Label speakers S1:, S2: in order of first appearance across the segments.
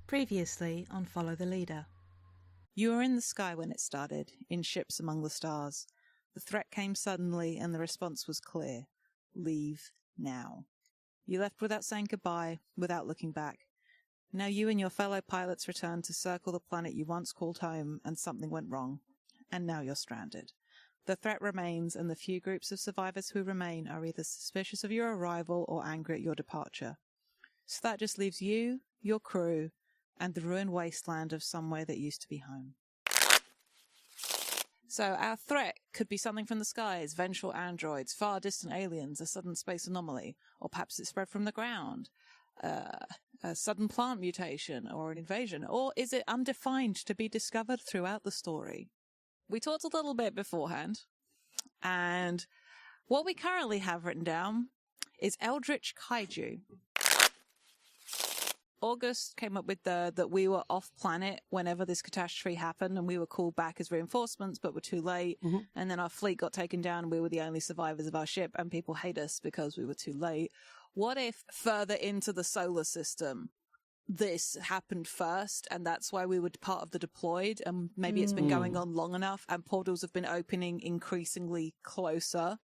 S1: Previously on Follow the Leader. You were in the sky when it started, in ships among the stars. The threat came suddenly and the response was clear. Leave now. You left without saying goodbye, without looking back. Now you and your fellow pilots return to circle the planet you once called home, and something went wrong. And now you're stranded. The threat remains, and the few groups of survivors who remain are either suspicious of your arrival or angry at your departure. So that just leaves you, your crew, and the ruined wasteland of somewhere that used to be home. So our threat could be something from the skies, vengeful androids, far distant aliens, a sudden space anomaly, or perhaps it spread from the ground, a sudden plant mutation, or an invasion, or is it undefined to be discovered throughout the story? We talked a little bit beforehand, and what we currently have written down is Eldritch Kaiju. August came up with that we were off planet whenever this catastrophe happened, and we were called back as reinforcements, but were too late. Mm-hmm. And then our fleet got taken down, and we were the only survivors of our ship, and people hate us because we were too late. What if further into the solar system this happened first, and that's why we were part of the deployed, and maybe it's been going on long enough, and portals have been opening increasingly closer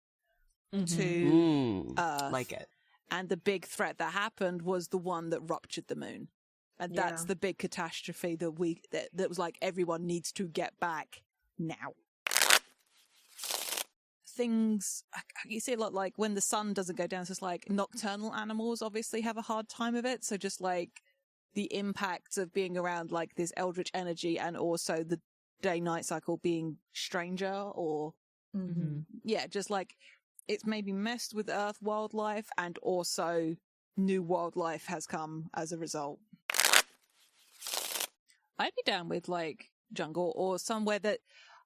S1: to Earth.
S2: Like it.
S1: And the big threat that happened was the one that ruptured the moon. And that's the big catastrophe that was like, everyone needs to get back now. Things, you see a lot like when the sun doesn't go down, so it's like nocturnal animals obviously have a hard time of it. So just like the impacts of being around like this eldritch energy, and also the day-night cycle being stranger, or just like it's maybe messed with Earth wildlife, and also new wildlife has come as a result. I'd be down with, like, jungle or somewhere that...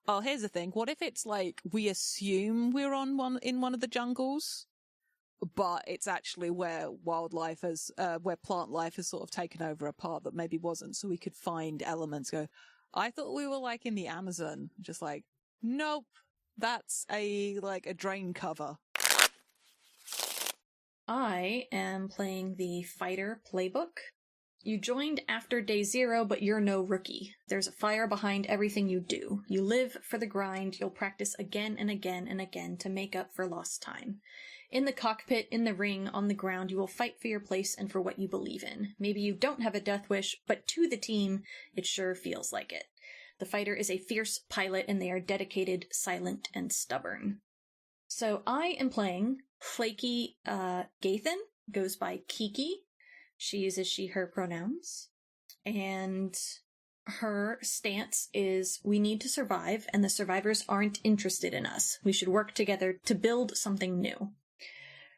S1: Oh, here's the thing. What if it's, like, we assume we're in one of the jungles, but it's actually where wildlife has... where plant life has sort of taken over a part that maybe wasn't, so we could find elements, go, I thought we were, like, in the Amazon. Just like, nope. That's a drain cover.
S3: I am playing the Fighter Playbook. You joined after day 0, but you're no rookie. There's a fire behind everything you do. You live for the grind. You'll practice again and again and again to make up for lost time. In the cockpit, in the ring, on the ground, you will fight for your place and for what you believe in. Maybe you don't have a death wish, but to the team, it sure feels like it. The fighter is a fierce pilot, and they are dedicated, silent, and stubborn. So I am playing Flaky Gathan, goes by Kiki. She uses she, her pronouns. And her stance is, we need to survive, and the survivors aren't interested in us. We should work together to build something new.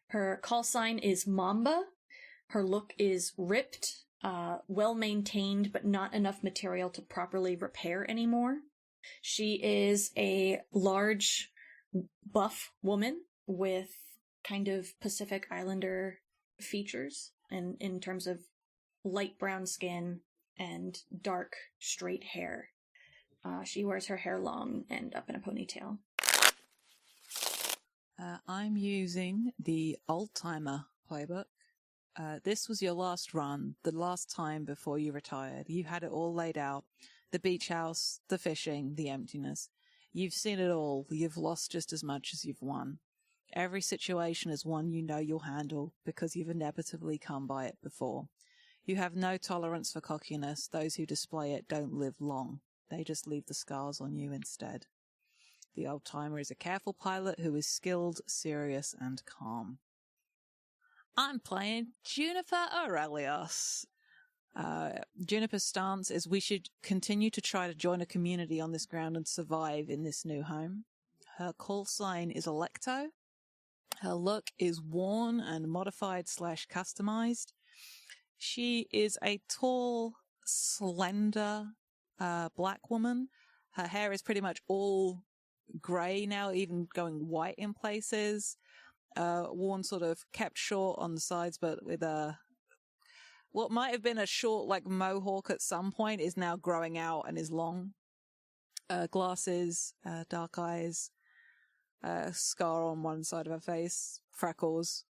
S3: Her call sign is Mamba. Her look is ripped. Well-maintained, but not enough material to properly repair anymore. She is a large, buff woman with kind of Pacific Islander features, and in terms of light brown skin and dark, straight hair. She wears her hair long and up in a ponytail.
S1: I'm using the Old-Timer Playbook. This was your last run, the last time before you retired. You had it all laid out. The beach house, the fishing, the emptiness. You've seen it all. You've lost just as much as you've won. Every situation is one you know you'll handle because you've inevitably come by it before. You have no tolerance for cockiness. Those who display it don't live long. They just leave the scars on you instead. The old-timer is a careful pilot who is skilled, serious, and calm. I'm playing Juniper Aurelius. Juniper's stance is we should continue to try to join a community on this ground and survive in this new home. Her call sign is Electo. Her look is worn and modified / customized. She is a tall, slender, black woman. Her hair is pretty much all grey now, even going white in places. Worn sort of kept short on the sides, but with what might have been a short mohawk at some point is now growing out and is long. Glasses, dark eyes, scar on one side of her face, freckles,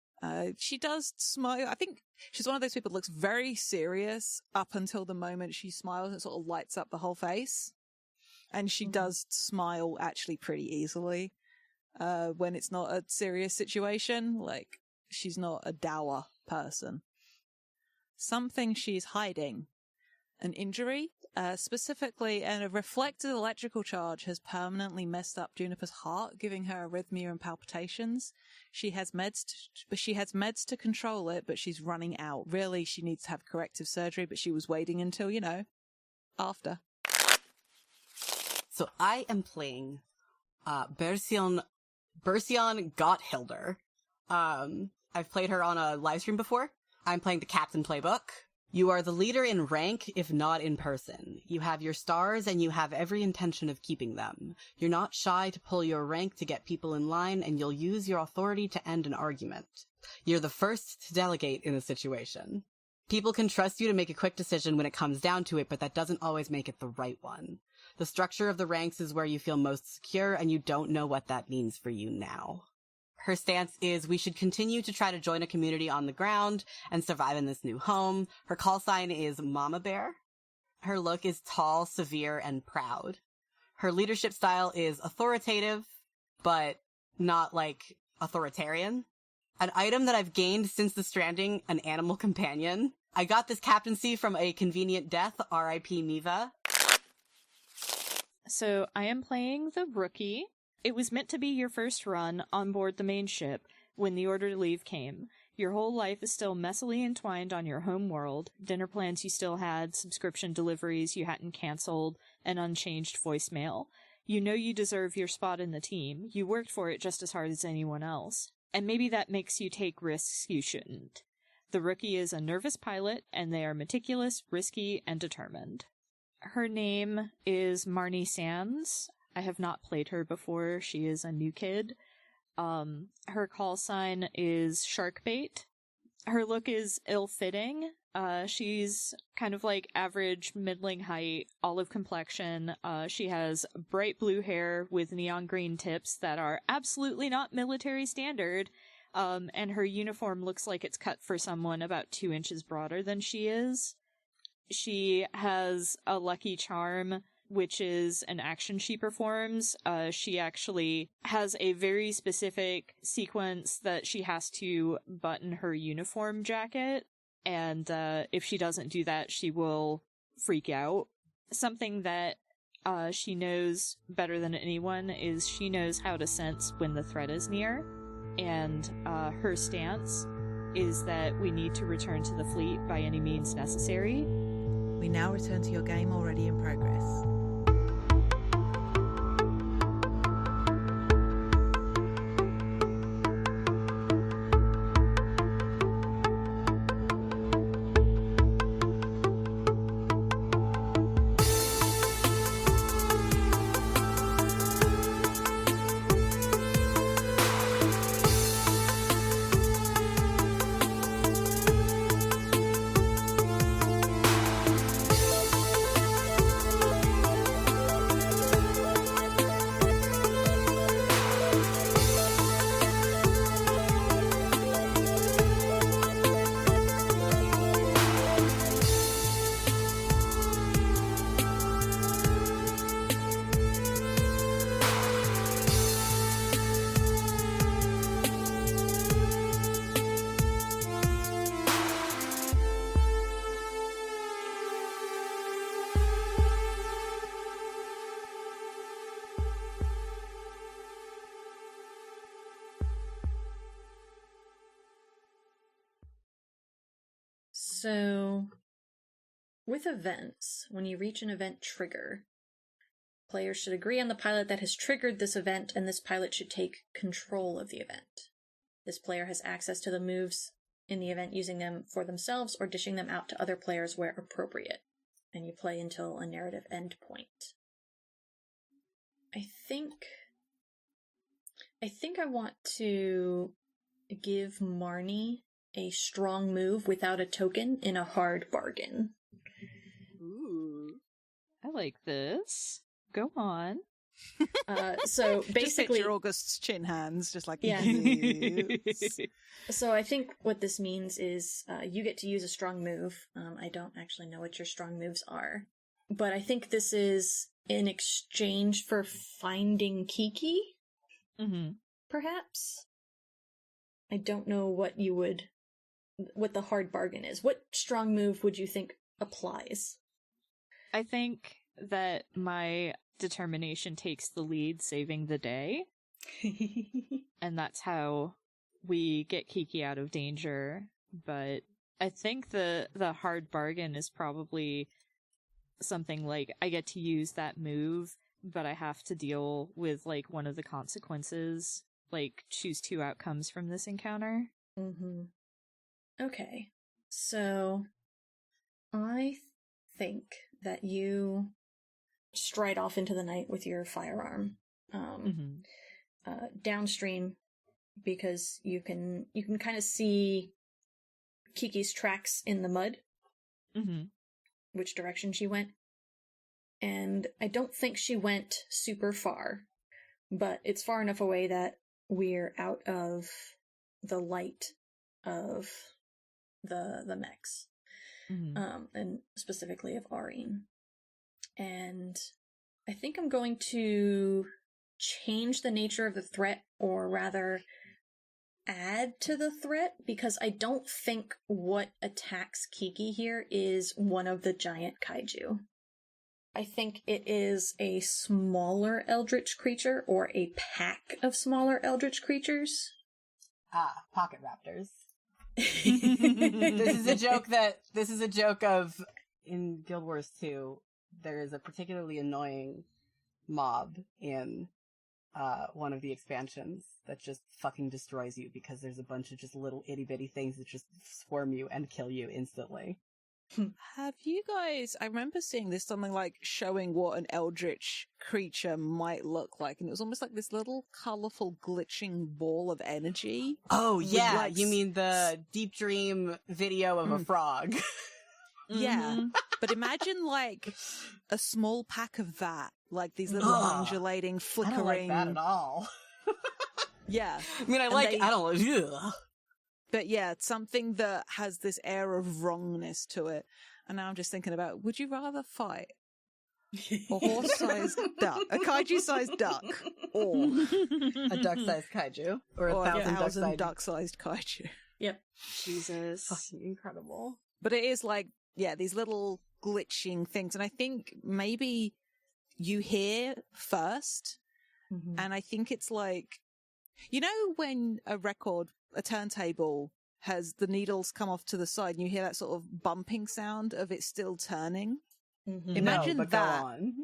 S1: She does smile. I think she's one of those people that looks very serious up until the moment she smiles and sort of lights up the whole face. And she does smile actually pretty easily when it's not a serious situation. Like, she's not a dour person. Something she's hiding. An injury, specifically, and a reflected electrical charge has permanently messed up Juniper's heart, giving her arrhythmia and palpitations. She has meds to control it, but she's running out. Really, she needs to have corrective surgery, but she was waiting until, after.
S2: So I am playing Bersion Gotthilder. I've played her on a live stream before. I'm playing the Captain Playbook. You are the leader in rank, if not in person. You have your stars, and you have every intention of keeping them. You're not shy to pull your rank to get people in line, and you'll use your authority to end an argument. You're the first to delegate in a situation. People can trust you to make a quick decision when it comes down to it, but that doesn't always make it the right one. The structure of the ranks is where you feel most secure, and you don't know what that means for you now. Her stance is we should continue to try to join a community on the ground and survive in this new home. Her call sign is Mama Bear. Her look is tall, severe, and proud. Her leadership style is authoritative, but not, authoritarian. An item that I've gained since the Stranding, an animal companion. I got this captaincy from a convenient death, R.I.P. Miva.
S4: So I am playing the Rookie. It was meant to be your first run on board the main ship when the order to leave came. Your whole life is still messily entwined on your home world, dinner plans you still had, subscription deliveries you hadn't canceled, and unchanged voicemail. You know you deserve your spot in the team. You worked for it just as hard as anyone else. And maybe that makes you take risks you shouldn't. The Rookie is a nervous pilot, and they are meticulous, risky, and determined. Her name is Marnie Sands. I have not played her before. She is a new kid. Her call sign is Sharkbait. Her look is ill-fitting. She's kind of like average, middling height, olive complexion. She has bright blue hair with neon green tips that are absolutely not military standard. And her uniform looks like it's cut for someone about 2 inches broader than she is. She has a lucky charm, which is an action she performs. She actually has a very specific sequence that she has to button her uniform jacket, and if she doesn't do that, she will freak out. Something that she knows better than anyone is she knows how to sense when the threat is near, and her stance is that we need to return to the fleet by any means necessary.
S1: We now return to your game already in progress.
S3: So, with events, when you reach an event trigger, players should agree on the pilot that has triggered this event, and this pilot should take control of the event. This player has access to the moves in the event, using them for themselves or dishing them out to other players where appropriate, and you play until a narrative endpoint. I think I want to give Marnie a strong move without a token in a hard bargain.
S4: Ooh. I like this. Go on.
S3: So basically,
S1: just picture August's chin hands, just like
S3: Yeah.
S1: yes.
S3: So I think what this means is you get to use a strong move. I don't actually know what your strong moves are, but I think this is in exchange for finding Kiki,
S4: Mm-hmm.
S3: perhaps. I don't know what the hard bargain is. What strong move would you think applies?
S4: I think that my determination takes the lead, saving the day, and that's how we get Kiki out of danger. But I think the hard bargain is probably something like I get to use that move, but I have to deal with like one of the consequences, like choose 2 outcomes from this encounter.
S3: Mm-hmm. Okay, so I think that you stride off into the night with your firearm. Downstream, because you can kind of see Kiki's tracks in the mud, which direction she went. And I don't think she went super far, but it's far enough away that we're out of the light of the mechs, and specifically of Aurine. And I think I'm going to change the nature of the threat, or rather add to the threat, because I don't think what attacks Kiki here is one of the giant kaiju. I think it is a smaller eldritch creature, or a pack of smaller eldritch creatures.
S2: Pocket raptors. This is a joke of, in Guild Wars 2, there is a particularly annoying mob in one of the expansions that just fucking destroys you because there's a bunch of just little itty-bitty things that just swarm you and kill you instantly.
S1: Have you guys, I remember seeing this something like showing what an eldritch creature might look like, and it was almost like this little colourful glitching ball of energy.
S2: Oh yeah,
S1: like
S2: you mean the Deep Dream video of a frog.
S1: Yeah, but imagine like a small pack of that, like these little undulating, flickering.
S2: I don't like that at all.
S1: Yeah.
S2: I mean, I don't like.
S1: But yeah, it's something that has this air of wrongness to it. And now I'm just thinking about, would you rather fight a horse-sized duck, a kaiju-sized duck, or
S2: a duck-sized kaiju, or a 1,000
S1: duck-sized kaiju?
S3: Yep.
S4: Jesus.
S2: Fucking incredible.
S1: But it is like, yeah, these little glitching things. And I think maybe you hear first, and I think it's like, you know, when a turntable has the needles come off to the side and you hear that sort of bumping sound of it still turning? Imagine that.
S2: Go on.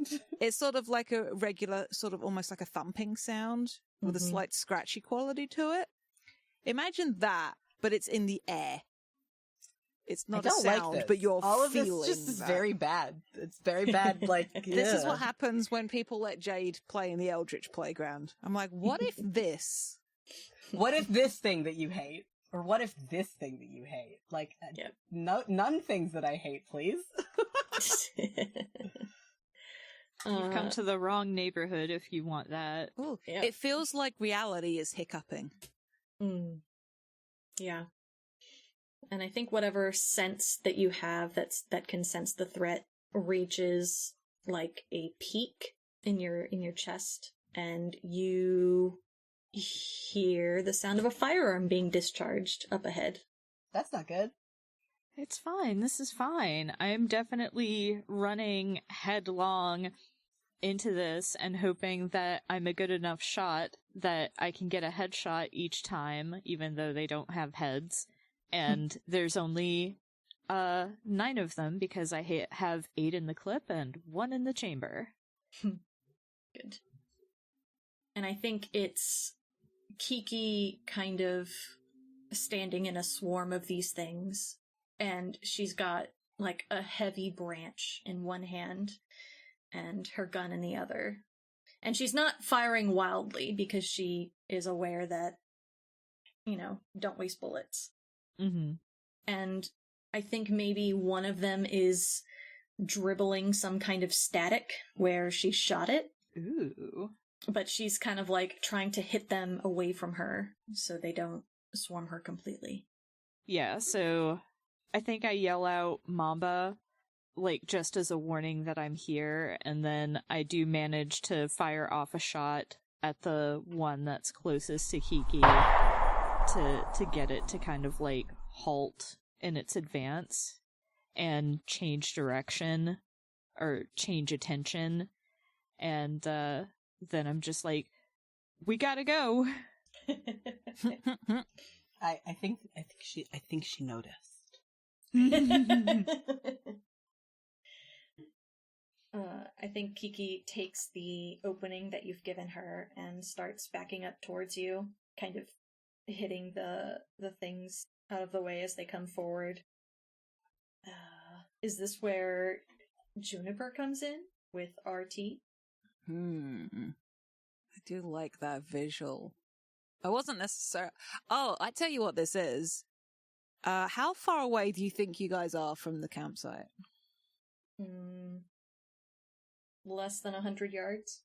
S1: It's sort of like a regular, sort of almost like a thumping sound with a slight scratchy quality to it. Imagine that, but it's in the air. It's not a sound,
S2: like
S1: but you're
S2: all of
S1: feeling
S2: this just is
S1: that.
S2: very bad. It's very bad. Like
S1: This is what happens when people let Jade play in the Eldritch playground. I'm like, what if this?
S2: What if this thing that you hate, or what if this thing that you hate? Like, none things that I hate, please.
S4: You've come to the wrong neighborhood if you want that.
S1: Ooh, it feels like reality is hiccuping.
S3: Yeah. And I think whatever sense that you have that can sense the threat reaches like a peak in your chest, and you hear the sound of a firearm being discharged up ahead.
S2: That's not good.
S4: It's fine. This is fine. I'm definitely running headlong into this and hoping that I'm a good enough shot that I can get a headshot each time, even though they don't have heads. And there's only 9 of them because I have 8 in the clip and 1 in the chamber.
S3: Good. And I think it's Kiki kind of standing in a swarm of these things, and she's got like a heavy branch in one hand and her gun in the other. And she's not firing wildly because she is aware that, don't waste bullets. And I think maybe one of them is dribbling some kind of static where she shot it,
S4: Ooh.
S3: But she's kind of like trying to hit them away from her so they don't swarm her completely.
S4: Yeah, so I think I yell out Mamba, like, just as a warning that I'm here, and then I do manage to fire off a shot at the one that's closest to Kiki to get it to kind of, like, halt in its advance and change direction, or change attention, and then I'm just like, we gotta go!
S2: I think she noticed.
S3: I think Kiki takes the opening that you've given her and starts backing up towards you, kind of hitting the things out of the way as they come forward. Is this where Juniper comes in with RT?
S1: I do like that visual. I wasn't necessarily... Oh, I tell you what this is. How far away do you think you guys are from the campsite?
S3: Less than 100 yards?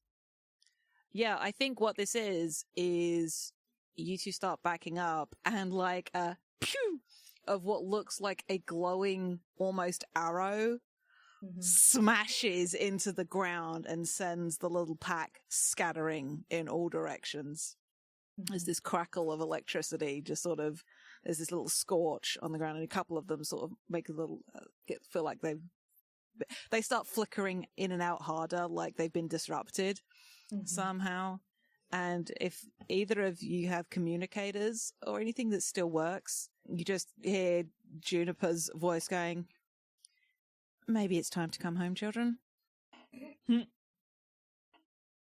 S1: Yeah, I think what this is you two start backing up and like a pew of what looks like a glowing almost arrow smashes into the ground and sends the little pack scattering in all directions. There's this crackle of electricity, just sort of, there's this little scorch on the ground, and a couple of them sort of make a little, feel like they start flickering in and out harder, like they've been disrupted somehow. And if either of you have communicators or anything that still works, you just hear Juniper's voice going, maybe it's time to come home, children.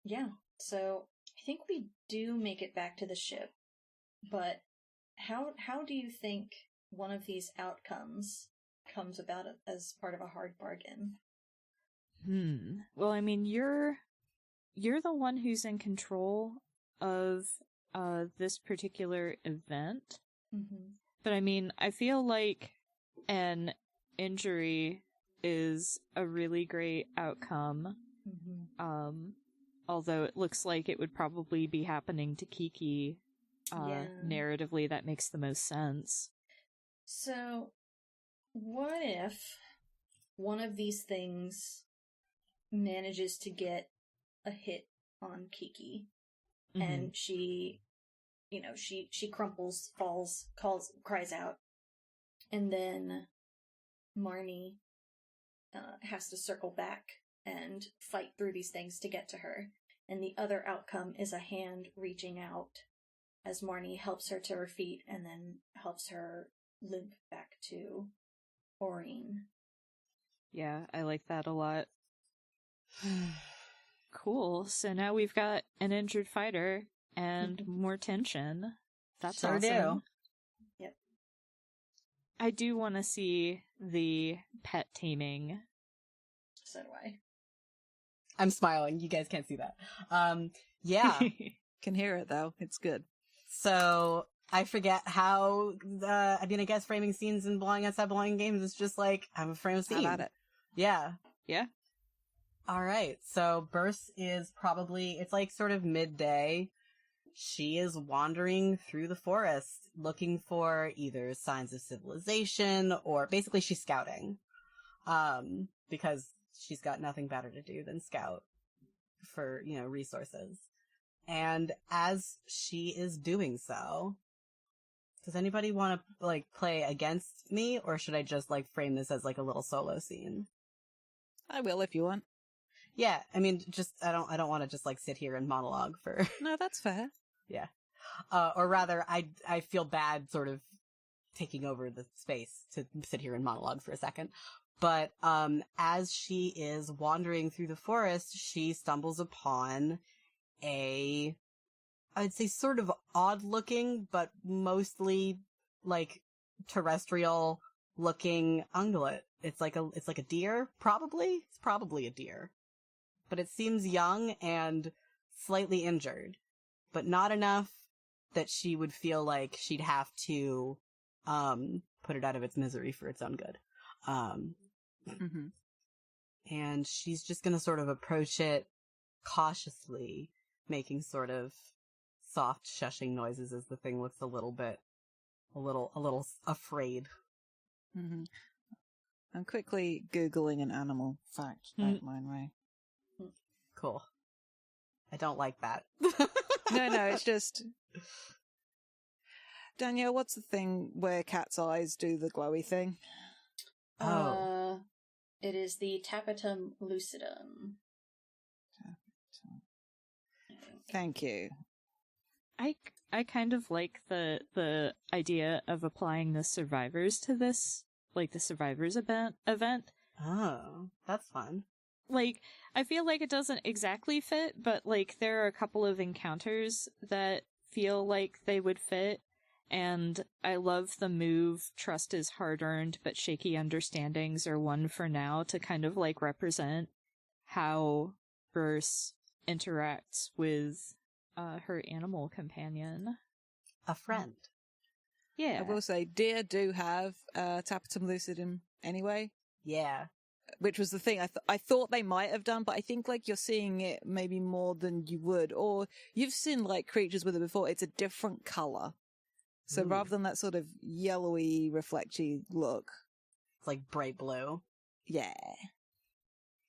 S3: Yeah, so I think we do make it back to the ship, but how do you think one of these outcomes comes about as part of a hard bargain?
S4: Well, I mean, you're the one who's in control of this particular event. But I mean, I feel like an injury is a really great outcome. Although it looks like it would probably be happening to Kiki. Narratively, that makes the most sense.
S3: So, what if one of these things manages to get a hit on Kiki, and she crumples, falls, cries out, and then Marnie has to circle back and fight through these things to get to her, and the other outcome is a hand reaching out as Marnie helps her to her feet and then helps her limp back to Aureen.
S4: Yeah, I like that a lot. Cool. So now we've got an injured fighter and more tension. That's
S2: sure
S4: awesome.
S2: Do.
S3: Yep.
S4: I do want to see the pet taming.
S3: So do I.
S2: I'm smiling. You guys can't see that. Yeah.
S1: Can hear it though. It's good.
S2: So I forget how I guess framing scenes in Belonging Outside Belonging games is just like, I'm a frame scene.
S1: How about it?
S2: Yeah.
S4: Yeah.
S2: All right. So Burse is probably, it's like sort of midday. She is wandering through the forest looking for either signs of civilization or basically she's scouting. Because she's got nothing better to do than scout for, resources. And as she is doing so, does anybody want to, play against me, or should I just, frame this as, a little solo scene?
S1: I will if you want.
S2: Yeah, I mean, I don't want to just, sit here and monologue for...
S1: No, that's fair.
S2: Yeah. Or rather, I feel bad sort of taking over the space to sit here and monologue for a second. But, as she is wandering through the forest, she stumbles upon I'd say sort of odd looking, but mostly terrestrial looking ungulate. It's like a deer, probably. It's probably a deer. But it seems young and slightly injured, but not enough that she would feel like she'd have to, put it out of its misery for its own good. And she's just gonna sort of approach it cautiously making sort of soft shushing noises as the thing looks a little afraid.
S1: Mm-hmm. I'm quickly Googling an animal fact about mine, Ray.
S2: Cool. I don't like that.
S1: No, it's just... Danielle, what's the thing where cat's eyes do the glowy thing?
S2: Oh.
S3: It is the tapetum lucidum.
S1: Thank you.
S4: I kind of like the idea of applying the survivors to this, like the survivors event.
S2: Oh, that's fun.
S4: Like, I feel like it doesn't exactly fit, but like there are a couple of encounters that feel like they would fit. And I love the move, trust is hard-earned, but shaky understandings are won for now, to kind of, like, represent how Burse interacts with her animal companion.
S2: A friend.
S4: Yeah.
S1: I will say, deer do have tapetum lucidum anyway.
S2: Yeah.
S1: Which was the thing I thought they might have done, but I think, like, you're seeing it maybe more than you would. Or you've seen, like, creatures with it before. It's a different color. So rather than that sort of yellowy, reflecty look.
S2: It's like bright blue.
S1: Yeah.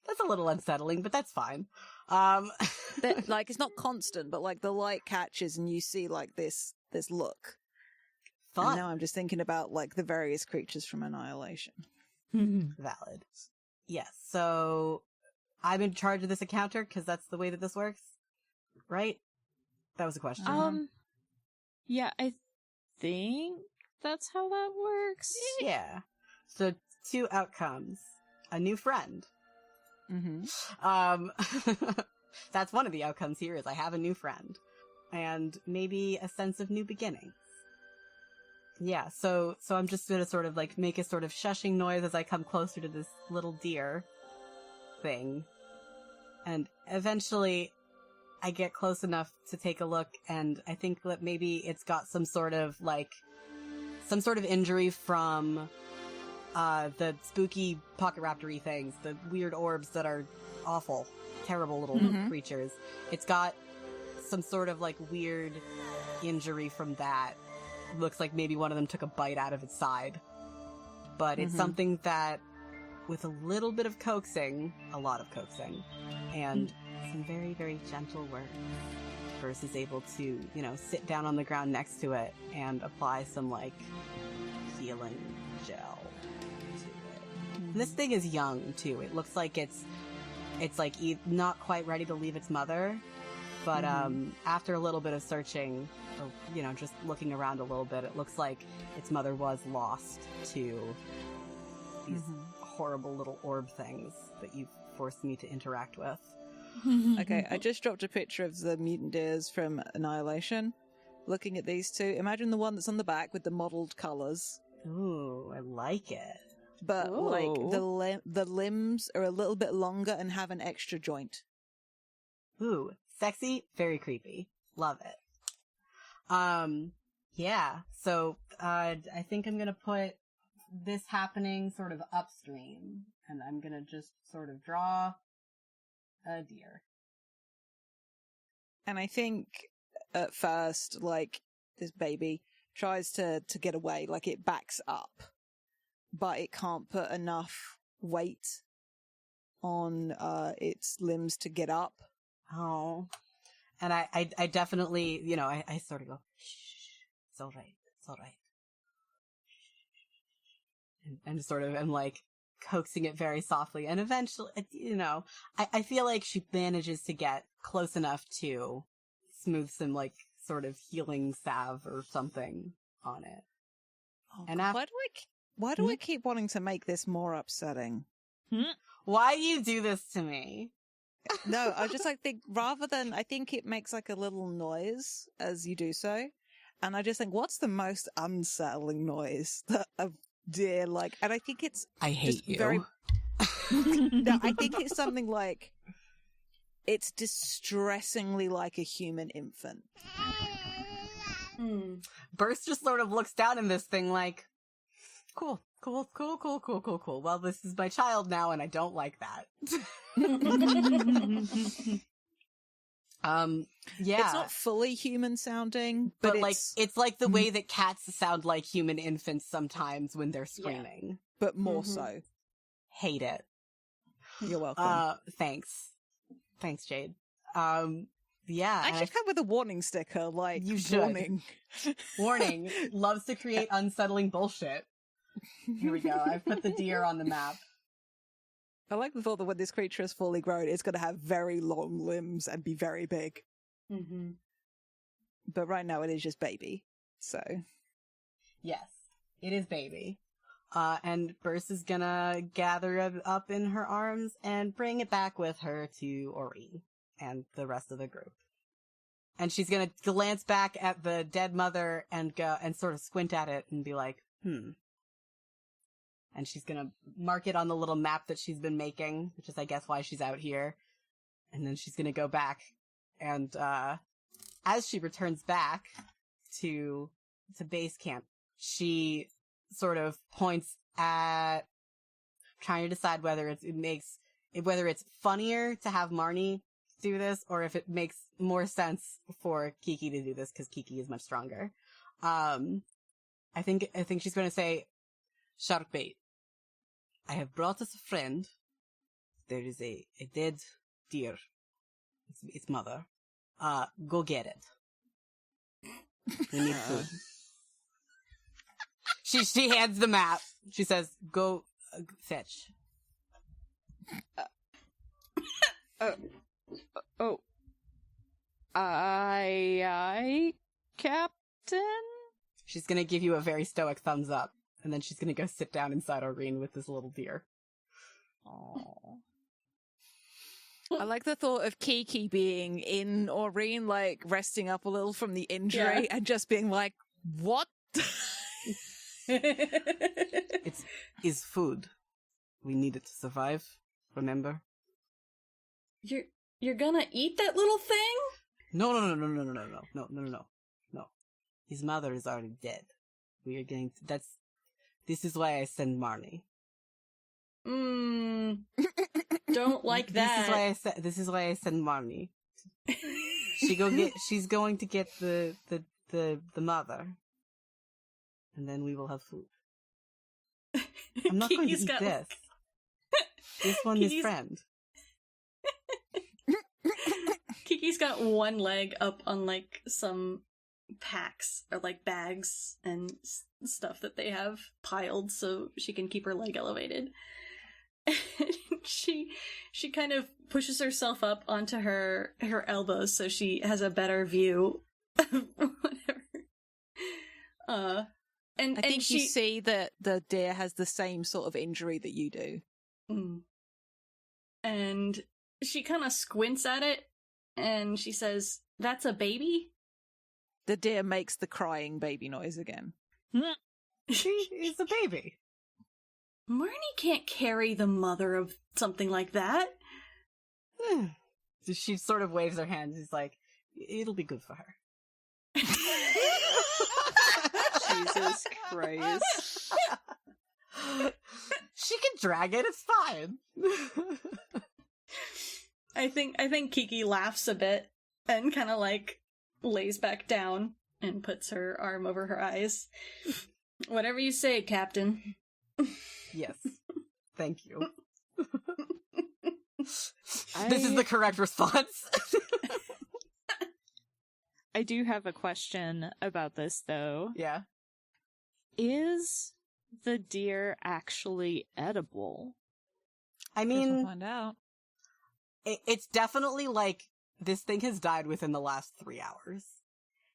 S2: That's a little unsettling, but that's fine.
S1: Like, it's not constant, but, like, the light catches and you see, like, this look.
S2: Fun.
S1: And now I'm just thinking about, like, the various creatures from Annihilation.
S2: Valid. Yes, so I'm in charge of this encounter because that's the way that this works, right? That was a question.
S4: Yeah, I think that's how that works.
S2: Yeah. So 2 outcomes. A new friend.
S1: Mm-hmm.
S2: That's one of the outcomes here, is I have a new friend. And maybe a sense of new beginnings. Yeah, so I'm just gonna sort of, like, make a sort of shushing noise as I come closer to this little deer thing. And eventually I get close enough to take a look, and I think that maybe it's got some sort of injury from the spooky pocket raptor-y things, the weird orbs that are awful, terrible little creatures. It's got some sort of, like, weird injury from that. Looks like maybe one of them took a bite out of its side. But it's something that, with a little bit of coaxing, a lot of coaxing, and some very, very gentle words, Burse is able to, sit down on the ground next to it and apply some, like, healing gel to it. And this thing is young, too. It looks like it's like not quite ready to leave its mother, but after a little bit of searching, or, just looking around a little bit, it looks like its mother was lost to these horrible little orb things that you've forced me to interact with.
S1: Okay, I just dropped a picture of the mutant deers from Annihilation. Looking at these two, imagine the one that's on the back with the modelled colours.
S2: Ooh, I like it.
S1: But, like, the limbs are a little bit longer and have an extra joint.
S2: Ooh, sexy, very creepy. Love it. Yeah, so, I think I'm gonna put this happening sort of upstream, and I'm gonna just sort of draw a deer.
S1: And I think, at first, like, this baby tries to get away, like, it backs up, but it can't put enough weight on, its limbs to get up.
S2: Oh. And I definitely, I sort of go, shh, it's all right, it's all right. And sort of am, like, coaxing it very softly. And eventually, I feel like she manages to get close enough to smooth some, like, sort of healing salve or something on it.
S1: Oh,
S2: and
S1: why do I keep wanting to make this more upsetting?
S2: Why do you do this to me?
S1: No, I just, like, think, I think it makes, like, a little noise as you do so. And I just think, what's the most unsettling noise that a deer, like, and I think it's
S2: I hate you.
S1: Very... No, I think it's something like, it's distressingly like a human infant.
S2: Burse just sort of looks down in this thing like, cool. Well, this is my child now, and I don't like that. Yeah.
S1: It's not fully human sounding, but
S2: it's like the way that cats sound like human infants sometimes when they're screaming.
S1: But more so.
S2: Hate it.
S1: You're welcome.
S2: Thanks. Thanks, Jade. Yeah.
S1: I should come with a warning sticker, like,
S2: you should.
S1: Warning.
S2: Warning. Loves to create unsettling bullshit. Here we go. I've put the deer on the map.
S1: I like the thought that when this creature is fully grown, it's going to have very long limbs and be very big.
S3: Mm-hmm.
S1: But right now it is just baby, so...
S2: Yes, it is baby. And Burst is gonna gather it up in her arms and bring it back with her to Ori and the rest of the group. And she's gonna glance back at the dead mother and go and sort of squint at it and be like, And she's gonna mark it on the little map that she's been making, which is, I guess, why she's out here. And then she's gonna go back and, as she returns back to base camp, she sort of points at trying to decide whether whether it's funnier to have Marnie do this or if it makes more sense for Kiki to do this because Kiki is much stronger. I think she's going to say, "Shark bait. I have brought us a friend. There is a dead deer. Its mother. Go get it. We need food." She hands the map. She says, "Go fetch."
S4: Aye, Captain?
S2: She's gonna give you a very stoic thumbs up, and then she's gonna go sit down inside Aurene with this little deer.
S1: Aww. I like the thought of Kiki being in Aurene, like, resting up a little from the injury and just being like, what?
S2: It's food. We need it to survive, remember?
S3: You're gonna eat that little thing?
S2: No. His mother is already dead. We are going to, this is why I send Marnie.
S3: Don't like that.
S2: This is why I send Marnie. She's going to get the mother. And then we will have food. I'm not going to eat this. This one is friend.
S3: Kiki's got one leg up on, like, some packs or, like, bags and stuff that they have piled so she can keep her leg elevated. And she kind of pushes herself up onto her elbows so she has a better view of whatever. I
S1: think you see that the deer has the same sort of injury that you do.
S3: And she kind of squints at it, and she says, "That's a baby?"
S1: The deer makes the crying baby noise again.
S2: She is a baby.
S3: Marnie can't carry the mother of something like that.
S2: She sort of waves her hand. She's like, "It'll be good for her."
S4: Jesus Christ.
S2: She can drag it, it's fine.
S3: I think Kiki laughs a bit and kind of, like, lays back down and puts her arm over her eyes. "Whatever you say, Captain."
S2: Yes. Thank you. This is the correct response.
S4: I do have a question about this, though.
S2: Yeah.
S4: Is the deer actually edible?
S2: I mean,
S1: we'll find out.
S2: It's definitely, like, this thing has died within the last 3 hours.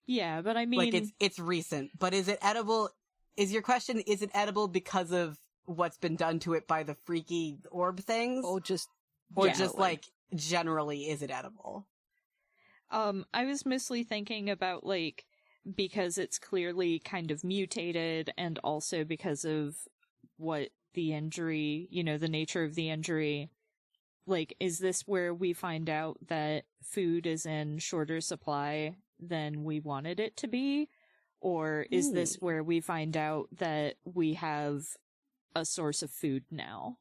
S4: Yeah, but I mean...
S2: Like, it's recent. But is it edible? Is your question, is it edible because of what's been done to it by the freaky orb things?
S1: Or just
S2: like, generally, is it edible?
S4: I was mostly thinking about, like, because it's clearly kind of mutated, and also because of what the injury, the nature of the injury. Like, is this where we find out that food is in shorter supply than we wanted it to be? Or is this where we find out that we have a source of food now?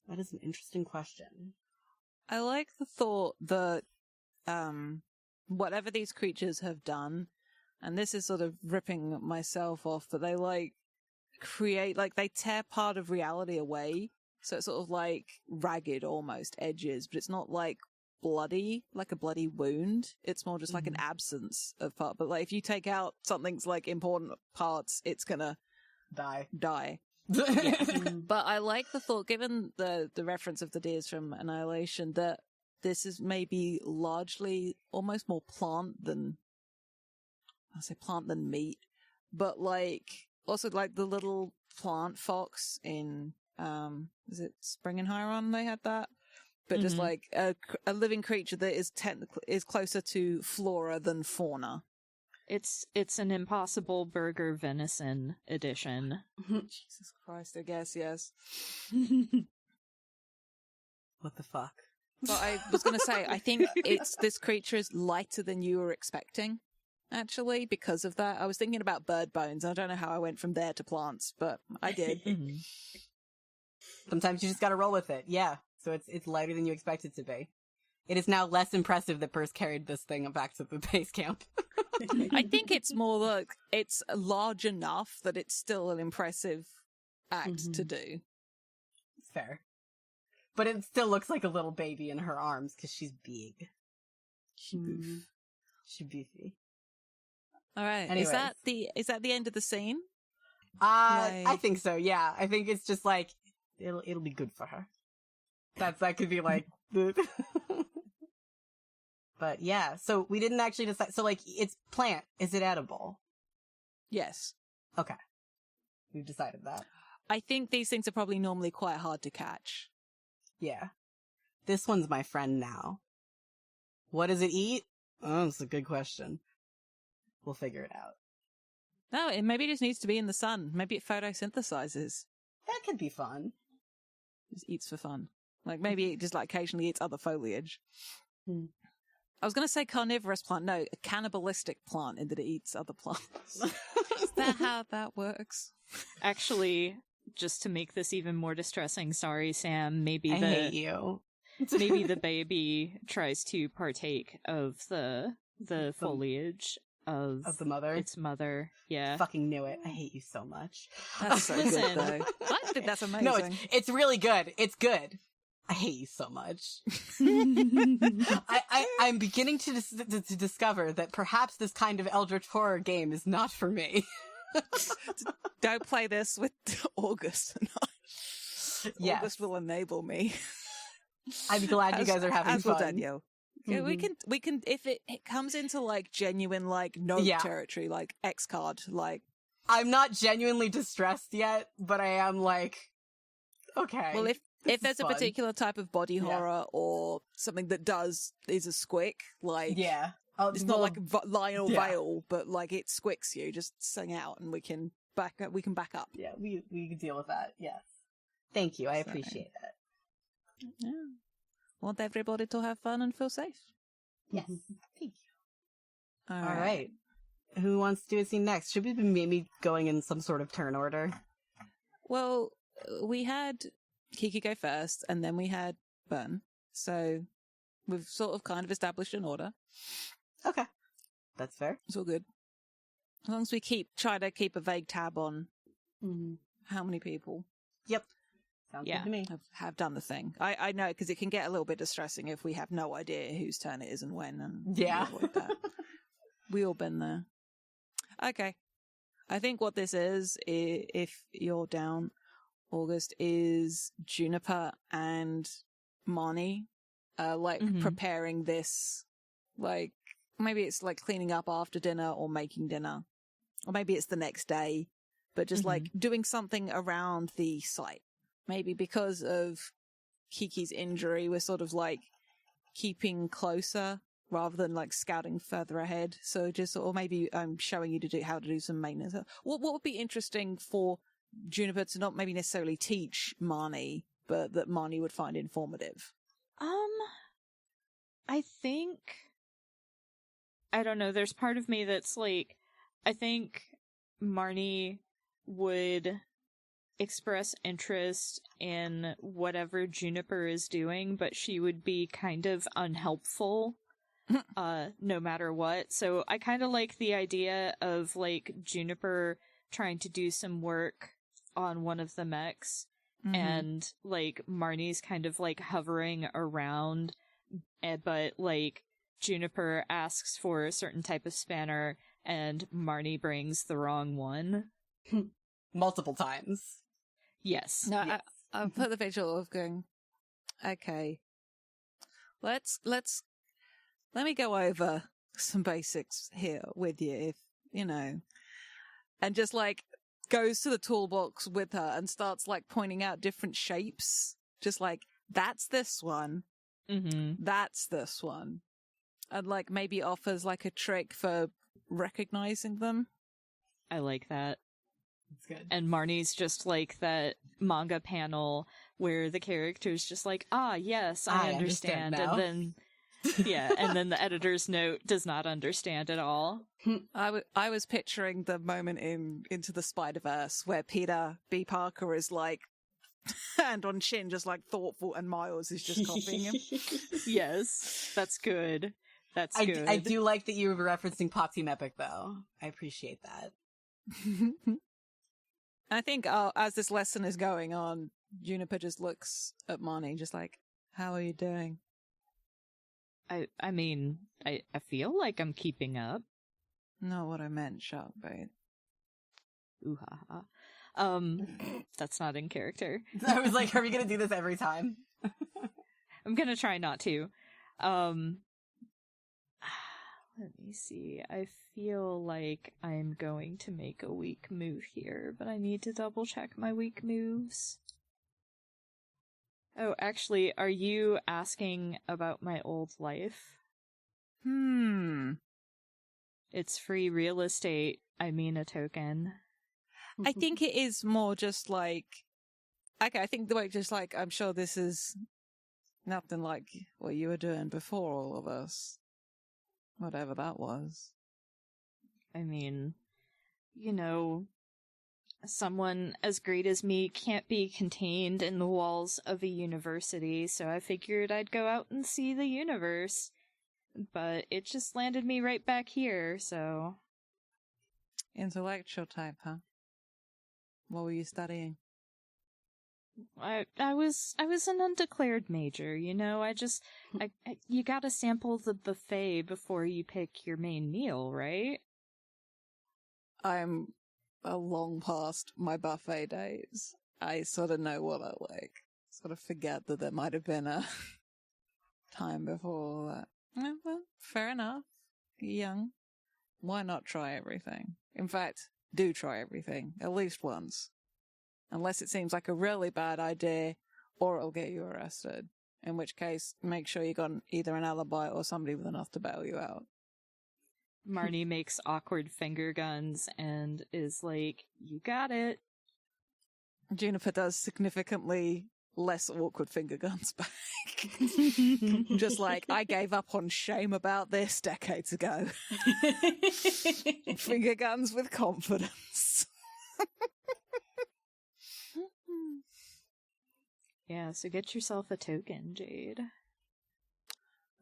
S2: That is an interesting question.
S1: I like the thought that whatever these creatures have done, and this is sort of ripping myself off, but they like create, like they tear part of reality away. So it's sort of like ragged almost edges, but it's not like bloody, like a bloody wound. It's more just like an absence of part. But like if you take out something's like important parts, it's gonna die. But I like the thought, given the reference of the deers from Annihilation, that this is maybe largely almost more plant than meat, but like also like the little plant fox in is it Spring and Hyron? They had that, but just like a living creature that is closer to flora than fauna.
S4: It's an Impossible Burger Venison edition.
S1: Jesus Christ, I guess, yes.
S2: What the fuck?
S1: But I was going to say, I think this creature is lighter than you were expecting, actually, because of that. I was thinking about bird bones. I don't know how I went from there to plants, but I did.
S2: Sometimes you just gotta roll with it. Yeah. So it's lighter than you expect it to be. It is now less impressive that Purse carried this thing back to the base camp.
S1: I think it's more like it's large enough that it's still an impressive act to do.
S2: It's fair. But it still looks like a little baby in her arms because she's big. She boof. She beefy.
S1: All right.
S2: Anyways.
S1: Is that the end of the scene?
S2: I think so. Yeah. I think it's just like it'll be good for her. That could be like But yeah, so we didn't actually decide. So like, it's plant. Is it edible?
S1: Yes.
S2: Okay. We've decided that.
S1: I think these things are probably normally quite hard to catch.
S2: Yeah. This one's my friend now. What does it eat? Oh, that's a good question. We'll figure it out.
S1: No, it maybe just needs to be in the sun. Maybe it photosynthesizes.
S2: That could be fun.
S1: Just eats for fun. Like maybe it just like occasionally eats other foliage. I was going to say carnivorous plant. No, a cannibalistic plant in that it eats other plants. Is that how that works?
S4: Actually, just to make this even more distressing, sorry, Sam,
S2: I hate you.
S4: maybe the baby tries to partake of the foliage of
S2: the mother?
S4: Its mother. Yeah.
S2: Fucking knew it. I hate you so much.
S1: That's so good, though. I think that's amazing.
S2: No, it's really good. It's good. I hate you so much. I'm beginning to discover that perhaps this kind of Eldritch horror game is not for me.
S1: Don't play this with August.
S2: Yes.
S1: August will enable me.
S2: I'm glad you guys are having
S1: as
S2: fun.
S1: Well, Danielle. Yeah, we can if it comes into like genuine like no territory, like X card, like
S2: I'm not genuinely distressed yet, but I am like, okay.
S1: Well, if there's a particular type of body horror or something that is a squick, like it's not like Lionel Vale, but like it squicks you, just sing out and we can back up.
S2: Yeah, we can deal with that. Yes, thank you. I appreciate that.
S1: Yeah, want everybody to have fun and feel safe.
S2: Yes, thank you.
S1: All
S2: right. Who wants to do a scene next? Should we be maybe going in some sort of turn order?
S1: Well, we had Kiki go first, and then we had Burn. So we've sort of kind of established an order.
S2: Okay. That's fair.
S1: It's all good. As long as we try to keep a vague tab on how many people.
S2: Yep. Sounds good to me.
S1: Have done the thing. I know, because it can get a little bit distressing if we have no idea whose turn it is and when. And avoid that. We all been there. Okay. I think what this is, if you're down, August, is Juniper and Marnie, preparing this, like, maybe it's like cleaning up after dinner or making dinner, or maybe it's the next day, but just like doing something around the site. Maybe because of Kiki's injury, we're sort of like keeping closer rather than like scouting further ahead. So just, or maybe I'm showing you how to do some maintenance. What would be interesting for Juniper to not maybe necessarily teach Marnie, but that Marnie would find informative?
S4: I think, I don't know, there's part of me that's like, I think Marnie would express interest in whatever Juniper is doing, but she would be kind of unhelpful no matter what. So I kind of like the idea of, like, Juniper trying to do some work on one of the mechs, and, like, Marnie's kind of, like, hovering around, but, like, Juniper asks for a certain type of spanner, and Marnie brings the wrong one.
S2: Multiple times.
S4: Yes.
S1: No,
S2: Yes.
S1: I put the visual of going, okay, let me go over some basics here with you, if, you know, and just, like, goes to the toolbox with her and starts, like, pointing out different shapes. Just like, that's this one. That's this one. And, like, maybe offers, like, a trick for recognizing them.
S4: I like that.
S2: It's good.
S4: And Marnie's just like that manga panel where the character's just like, ah, yes, I understand.
S2: now.
S4: And then, yeah, and then the editor's note does not understand at all.
S1: I was picturing the moment in Into the Spider-Verse where Peter B. Parker is, like, hand on chin, just, like, thoughtful, and Miles is just copying him.
S4: Yes, that's good. That's good.
S2: I do like that you were referencing Pop Team Epic, though. I appreciate that.
S1: I think as this lesson is going on, Juniper just looks at Marnie, just like, how are you doing?
S4: I mean, I feel like I'm keeping up.
S1: Not what I meant, Sharkbait.
S4: Ooh ha ha. That's not in character.
S2: I was like, are we gonna do this every time?
S4: I'm gonna try not to. Let me see. I feel like I'm going to make a weak move here, but I need to double check my weak moves. Oh, actually, are you asking about my old life? It's free real estate. I mean a token.
S1: I think it is more just like, okay, I think the way just like, I'm sure this is nothing like what you were doing before all of us. Whatever that was.
S4: I mean, you know, someone as great as me can't be contained in the walls of a university, so I figured I'd go out and see the universe. But it just landed me right back here, so...
S1: Intellectual type, huh? What were you studying?
S4: I was an undeclared major, you know, you gotta sample the buffet before you pick your main meal, right?
S1: I'm a long past my buffet days. I sort of know what I like. Sort of forget that there might have been a time before that. Yeah, well, fair enough. You're young. Why not try everything? In fact, do try everything, at least once. Unless it seems like a really bad idea, or it'll get you arrested. In which case, make sure you got either an alibi or somebody with enough to bail you out.
S4: Marnie makes awkward finger guns and is like, you got it.
S1: Juniper does significantly less awkward finger guns back. Just like, I gave up on shame about this decades ago. Finger guns with confidence.
S4: Yeah, so get yourself a token, Jade.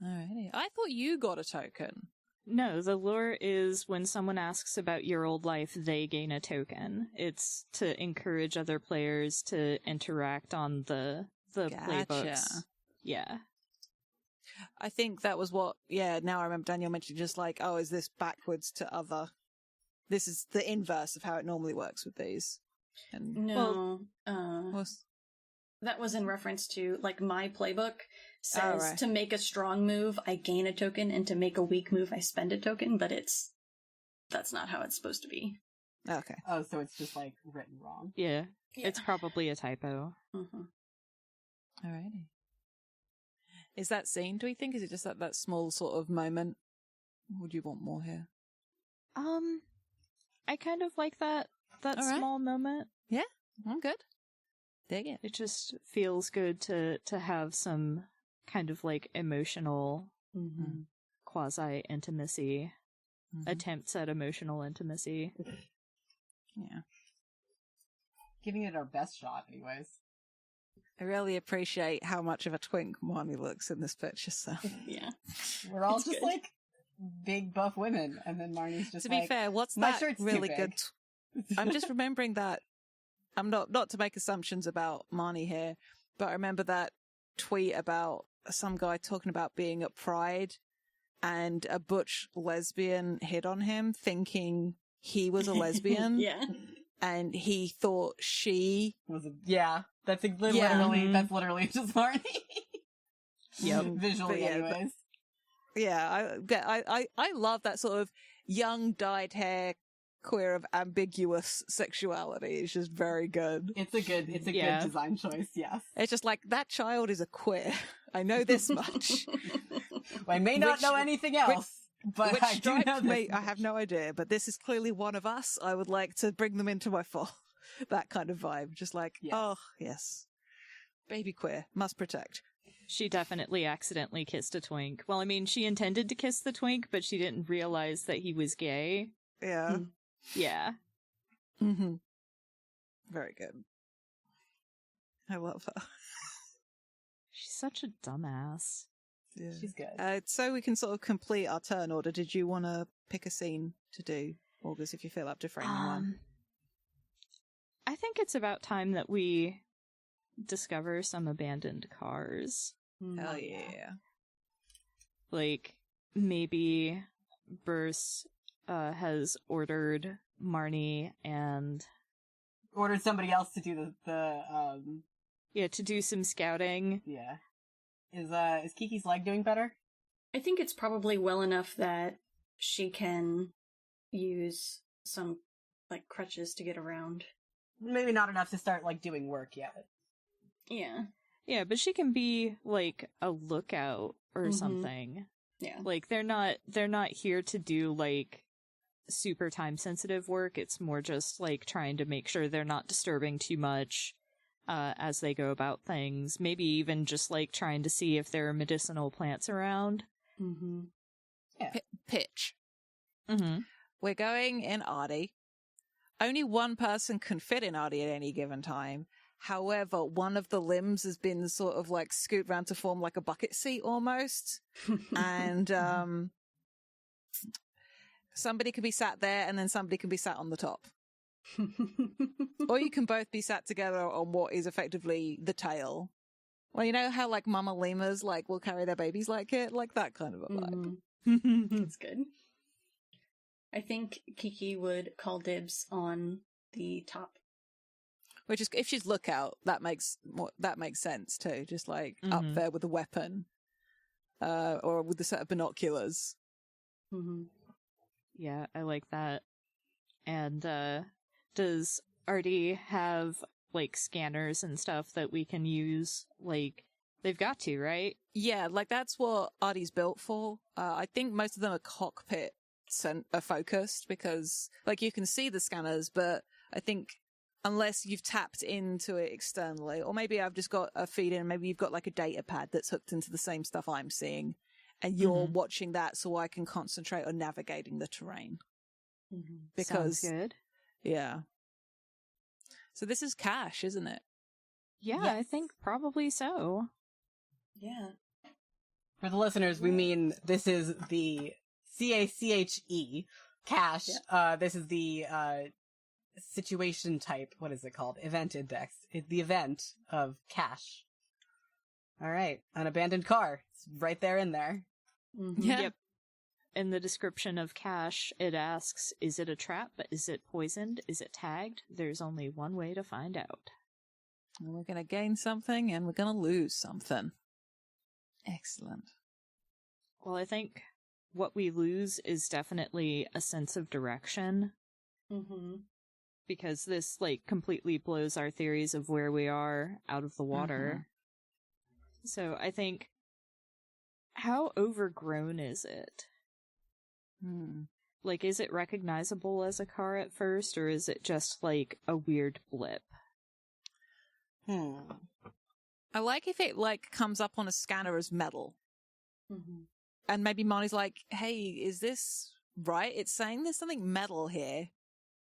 S1: Alrighty. I thought you got a token.
S4: No, the lure is when someone asks about your old life, they gain a token. It's to encourage other players to interact on the playbooks. Yeah.
S1: I think that was what, now I remember Daniel mentioned just like, oh, is this backwards to other? This is the inverse of how it normally works with these. And
S3: No. That was in reference to, like, my playbook says to make a strong move, I gain a token, and to make a weak move, I spend a token, but that's not how it's supposed to be.
S1: Okay.
S2: Oh, so it's just, like, written wrong.
S4: Yeah. It's probably a typo.
S3: Mm-hmm.
S1: Alrighty. Is that scene, do we think? Is it just that small sort of moment? Would you want more here?
S4: I kind of like that small moment.
S1: Yeah, I'm good. Dig it.
S4: It just feels good to have some kind of like emotional quasi-intimacy, attempts at emotional intimacy.
S1: Yeah.
S2: Giving it our best shot, anyways.
S1: I really appreciate how much of a twink Marnie looks in this picture, so.
S3: Yeah.
S2: We're all
S3: It's
S2: just
S3: good.
S2: like big buff women, and then Marnie's just
S1: To be
S2: like,
S1: fair, what's
S2: my
S1: that
S2: shirt's
S1: really
S2: too
S1: good?
S2: big.
S1: I'm just remembering that. I'm not to make assumptions about Marnie here, but I remember that tweet about some guy talking about being at Pride and a butch lesbian hit on him thinking he was a lesbian.
S3: Yeah.
S1: And he thought she
S2: yeah, that's literally
S1: Yeah.
S2: that's literally just Marnie.
S1: Yep.
S2: Visually,
S1: But yeah,
S2: anyways.
S1: Yeah, I love that sort of young dyed hair queer of ambiguous sexuality. It's just very good.
S2: It's a good design choice. Yes.
S1: It's just like that child is a queer. I know this much.
S2: I may not know anything else, but
S1: Which
S2: I do know
S1: striped
S2: this
S1: me, I
S2: much.
S1: have no idea, but this is clearly one of us. I would like to bring them into my fold. That kind of vibe. Just like,
S2: Yes.
S1: oh, yes. Baby queer. Must protect.
S4: She definitely accidentally kissed a twink. Well, I mean, she intended to kiss the twink, but she didn't realize that he was gay.
S1: Yeah.
S4: Yeah.
S1: Mm-hmm. Very good. I love her.
S4: She's such a dumbass.
S1: Yeah.
S2: She's good.
S1: So we can sort of complete our turn order. Did you want to pick a scene to do, August, if you feel up to framing one?
S4: I think it's about time that we discover some abandoned cars.
S1: Hell yeah.
S4: Like, maybe Bruce has ordered Marnie and...
S2: Ordered somebody else to do
S4: Yeah, to do some scouting.
S2: yeah. Is Kiki's leg doing better?
S3: I think it's probably well enough that she can use some, like, crutches to get around.
S2: Maybe not enough to start, like, doing work yet.
S3: Yeah.
S4: Yeah, but she can be, like, a lookout or something.
S3: Yeah.
S4: Like, they're not here to do, like, super time-sensitive work. It's more just, like, trying to make sure they're not disturbing too much as they go about things. Maybe even just, like, trying to see if there are medicinal plants around.
S3: Mm-hmm.
S2: Yeah.
S1: Pitch.
S4: Mm-hmm.
S1: We're going in Artie. Only one person can fit in Artie at any given time. However, one of the limbs has been sort of like scooped round to form like a bucket seat almost. And somebody can be sat there and then somebody can be sat on the top. Or you can both be sat together on what is effectively the tail. Well, you know how like mama lemurs like will carry their babies like it? Like that kind of a vibe.
S3: That's good. I think Kiki would call dibs on the top.
S1: Which is, if she's lookout, that makes sense too. Just like up there with a weapon, or with a set of binoculars.
S3: Mm-hmm.
S4: Yeah, I like that. And does Artie have like scanners and stuff that we can use? Like, they've got to, right?
S1: Yeah, like that's what Artie's built for. I think most of them are cockpit focused because like you can see the scanners, but I think unless you've tapped into it externally, or maybe I've just got a feed in, maybe you've got like a data pad that's hooked into the same stuff I'm seeing, and you're watching that so I can concentrate on navigating the terrain.
S3: Mm-hmm.
S1: Because,
S4: Sounds good.
S1: yeah. So this is cash, isn't it?
S4: Yeah,
S2: Yes.
S4: I think probably so.
S3: Yeah.
S2: For the listeners, we mean this is the CACHE, cash.
S3: Yeah.
S2: This is the situation type. What is it called? Event index. It's the event of cash. All right, an abandoned car. It's right there in there.
S3: Mm-hmm.
S1: Yeah.
S4: Yep. In the description of cash, it asks, is it a trap? Is it poisoned? Is it tagged? There's only one way to find out.
S1: And we're going to gain something and we're going to lose something. Excellent.
S4: Well, I think what we lose is definitely a sense of direction,
S3: Mm-hmm.
S4: because this, like, completely blows our theories of where we are out of the water. So I think, how overgrown is it? Like, is it recognizable as a car at first, or is it just, like, a weird blip?
S1: I like if it like comes up on a scanner as metal.
S3: Mm-hmm.
S1: And maybe Marnie's like, hey, is this right? It's saying there's something metal here.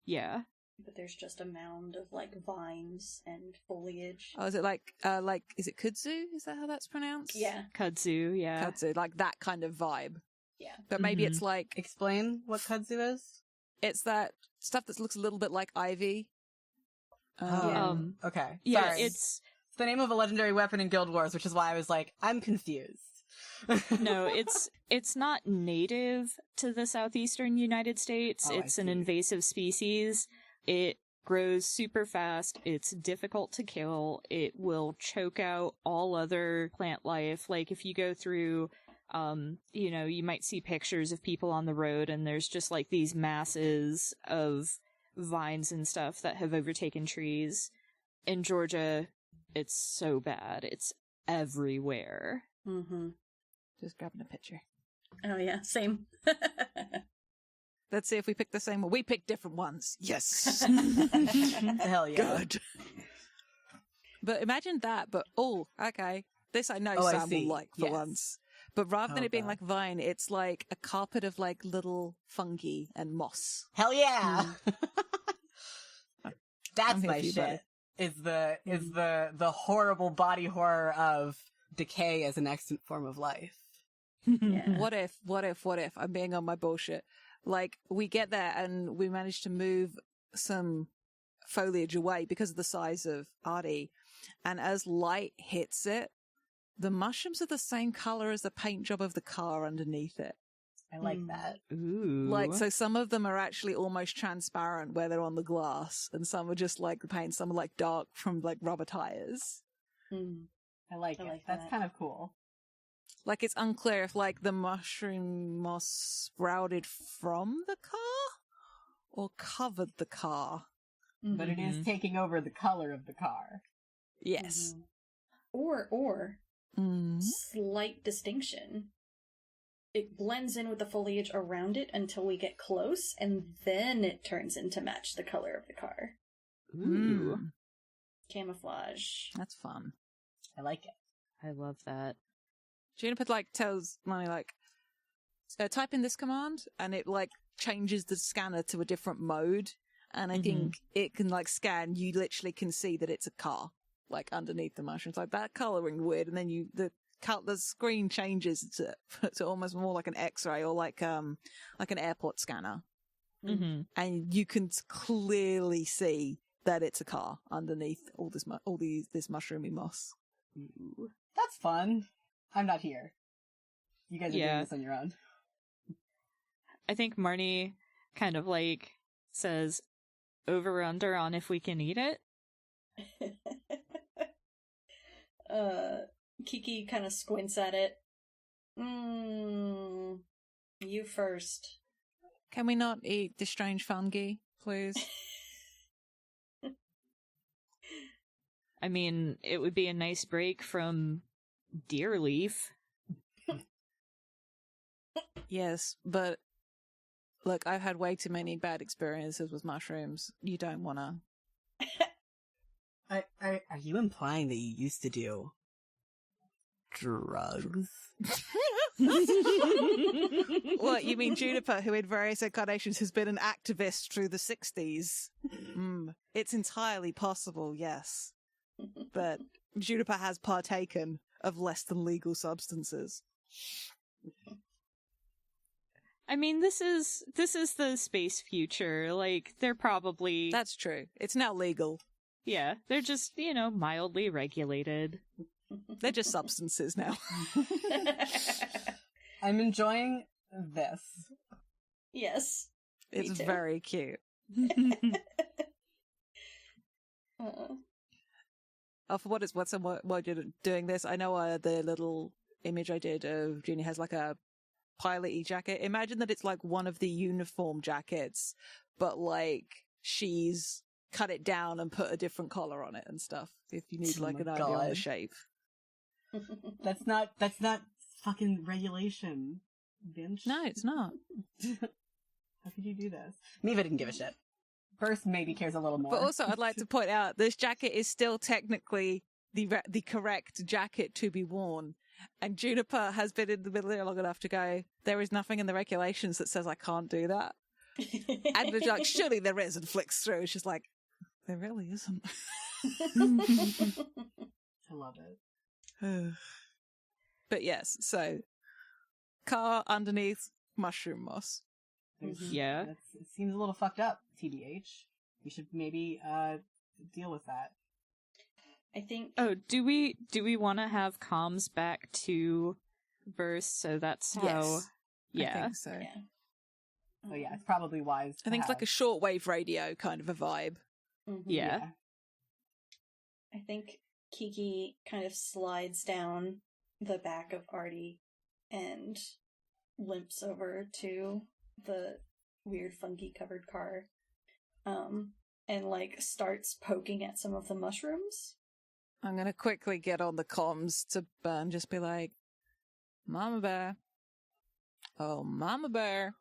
S4: Yeah.
S3: But there's just a mound of, like, vines and foliage.
S1: Oh, is it is it kudzu? Is that how that's pronounced?
S3: Yeah.
S4: Kudzu, yeah.
S1: Kudzu, like that kind of vibe.
S3: Yeah.
S1: But maybe it's like,
S2: Explain what kudzu is?
S1: it's that stuff that looks a little bit like ivy.
S2: Okay.
S4: Yeah,
S2: Sorry.
S4: it's
S2: It's the name of a legendary weapon in Guild Wars, which is why I was like, I'm confused.
S4: no, it's not native to the southeastern United States.
S2: Oh,
S4: It's
S2: I
S4: an
S2: see.
S4: invasive species. It grows super fast. It's difficult to kill. It will choke out all other plant life. Like if you go through, you might see pictures of people on the road and there's just like these masses of vines and stuff that have overtaken trees. In Georgia, it's so bad. It's everywhere.
S3: Mm-hmm.
S1: Just grabbing a picture.
S3: Oh, yeah, same.
S1: Let's see if we pick the same one. We picked different ones. Yes.
S2: Hell yeah.
S1: Good. But imagine that, but okay. This I know
S2: Oh, I
S1: Sam
S2: see.
S1: will like for
S2: Yes.
S1: once. But rather than
S2: Oh,
S1: it being
S2: God.
S1: like vine, it's like a carpet of like little fungi and moss.
S2: Hell yeah. That's
S1: I'm here
S2: my
S1: for you,
S2: shit.
S1: buddy.
S2: Is the horrible body horror of decay as an extant form of life.
S3: Yeah.
S1: What if I'm being on my bullshit? Like, we get there and we manage to move some foliage away because of the size of Artie. And as light hits it, the mushrooms are the same color as the paint job of the car underneath it.
S2: I like that.
S4: Ooh.
S1: Like, so some of them are actually almost transparent where they're on the glass, and some are just like the paint, some are like dark from like rubber tires.
S3: Mm.
S2: I like
S3: I
S2: it.
S3: like
S2: That's
S3: that.
S2: kind of cool.
S1: Like, it's unclear if like the mushroom moss sprouted from the car or covered the car.
S2: But it is taking over the color of the car.
S1: Yes.
S3: Or
S1: Mm.
S3: slight distinction. It blends in with the foliage around it until we get close, and then it turns into match the color of the car.
S4: Ooh.
S1: Mm.
S3: Camouflage.
S1: That's fun.
S2: I like it.
S4: I love that.
S1: Juniper like tells Money like, type in this command, and it like changes the scanner to a different mode. And I think it can like scan. You literally can see that it's a car, like underneath the mushrooms, like that coloring weird. And then the screen changes to almost more like an X-ray or like an airport scanner,
S4: Mm-hmm.
S1: and you can clearly see that it's a car underneath all this mushroomy moss.
S2: Ooh. That's fun. I'm not here. You guys are doing this on your own.
S4: I think Marnie kind of like says over under on if we can eat it.
S3: Kiki kind of squints at it. You first.
S1: Can we not eat the strange fungi, please?
S4: I mean, it would be a nice break from deer leaf.
S1: Yes, but look, I've had way too many bad experiences with mushrooms. You don't want to.
S2: Are you implying that you used to do drugs?
S1: What, you mean Juniper, who in various incarnations has been an activist through the 60s? It's entirely possible, yes. But Juniper has partaken of less than legal substances.
S4: I mean, this is the space future. Like, they're probably...
S1: That's true. It's now legal.
S4: Yeah, they're just, mildly regulated.
S1: They're just substances now.
S2: I'm enjoying this.
S3: Yes.
S1: It's
S3: too.
S1: very cute. For what it's while you're doing this, I know the little image I did of Jeannie has like a pilot-y jacket. Imagine that it's like one of the uniform jackets, but like she's cut it down and put a different collar on it and stuff. If you need
S2: Oh
S1: like
S2: my
S1: an idea on the
S2: God.
S1: shape.
S2: That's not fucking regulation, bitch.
S1: No, it's not.
S2: How could you do this? Neva didn't give a shit. Burst maybe cares a little more.
S1: But also, I'd like to point out this jacket is still technically the correct jacket to be worn. And Juniper has been in the military long enough to go, there is nothing in the regulations that says I can't do that. And we're like, surely there is, and flicks through. She's like, there really isn't.
S2: I love it.
S1: But yes, so car underneath mushroom moss.
S4: Yeah.
S2: It seems a little fucked up, TBH. We should maybe deal with that.
S3: I think.
S4: Oh, do we want to have comms back to verse? So that's how.
S1: Yes,
S4: Yeah.
S1: I think so.
S3: Yeah.
S2: So yeah, it's probably wise.
S1: I think it's like a shortwave radio kind of a vibe.
S4: Yeah.
S3: I think Kiki kind of slides down the back of Artie and limps over to the weird fungi covered car, and like starts poking at some of the mushrooms.
S1: I'm gonna quickly get on the comms to Burn, just be like, Mama Bear. Oh, Mama Bear.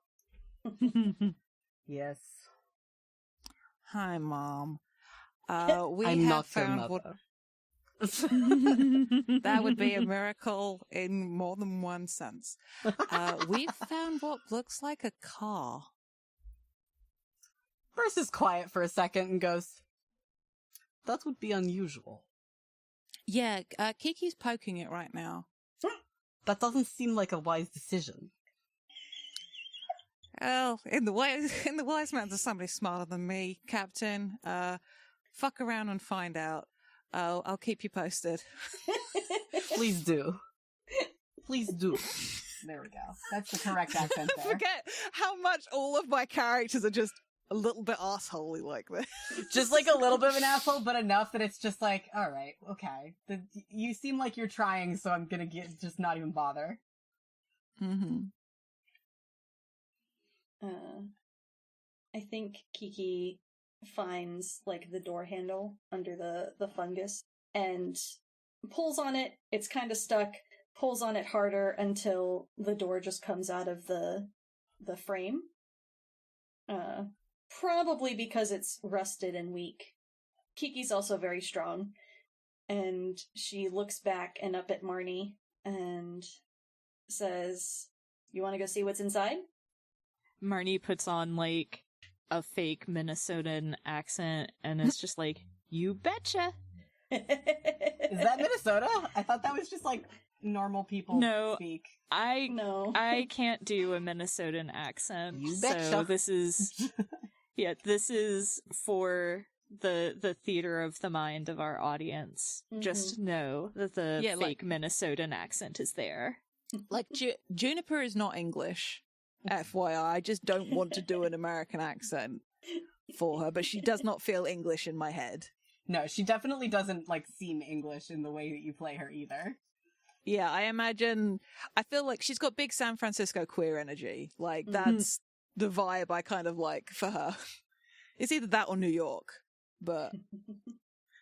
S2: Yes.
S1: Hi, Mom. We
S2: I'm
S1: have
S2: not your
S1: found
S2: mother.
S1: what that would be a miracle in more than one sense. We've found what looks like a car.
S2: Burst is quiet for a second and goes, that would be unusual.
S1: Yeah, Kiki's poking it right now.
S2: That doesn't seem like a wise decision.
S1: Well, in the wise man's of somebody smarter than me, Captain. Fuck around and find out. I'll keep you posted.
S2: Please do. Please do. There we go. That's the correct accent there.
S1: Forget how much all of my characters are just a little bit assholey like this.
S2: Just like a little bit of an asshole, but enough that it's just like, all right, okay. You seem like you're trying, so I'm gonna just not even bother.
S1: Mm-hmm.
S3: I think Kiki finds like the door handle under the fungus and pulls on it. It's kind of stuck. Pulls on it harder until the door just comes out of the frame. Probably because it's rusted and weak. Kiki's also very strong, and she looks back and up at Marnie and says, "You want to go see what's inside?"
S4: Marnie puts on like a fake Minnesotan accent and is just like, "You betcha."
S2: Is that Minnesota? I thought that was just like normal people speak.
S4: I can't do a Minnesotan accent.
S2: You betcha.
S4: So this is this is for the theater of the mind of our audience.
S3: Mm-hmm.
S4: Just know that the fake Minnesotan accent is there.
S1: Like Juniper is not English. FYI, I just don't want to do an American accent for her, but she does not feel English in my head.
S2: No, she definitely doesn't like seem English in the way that you play her either.
S1: Yeah, I feel like she's got big San Francisco queer energy. Like, that's the vibe I kind of like for her. It's either that or New York, but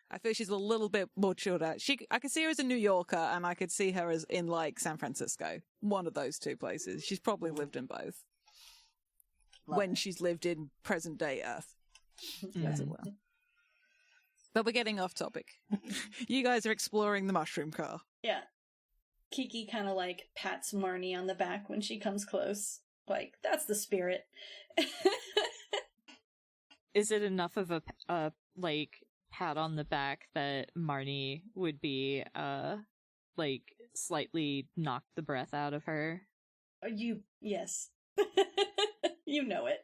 S1: I feel she's a little bit more chilled out. I could see her as a New Yorker, and I could see her as in, like, San Francisco. One of those two places. She's probably lived in both. She's lived in present-day Earth, as it were. But we're getting off topic. You guys are exploring the mushroom car.
S3: Yeah. Kiki kind of like pats Marnie on the back when she comes close. Like, that's the spirit.
S4: Is it enough of a like pat on the back that Marnie would be like slightly knock the breath out of her?
S3: Yes. You know it.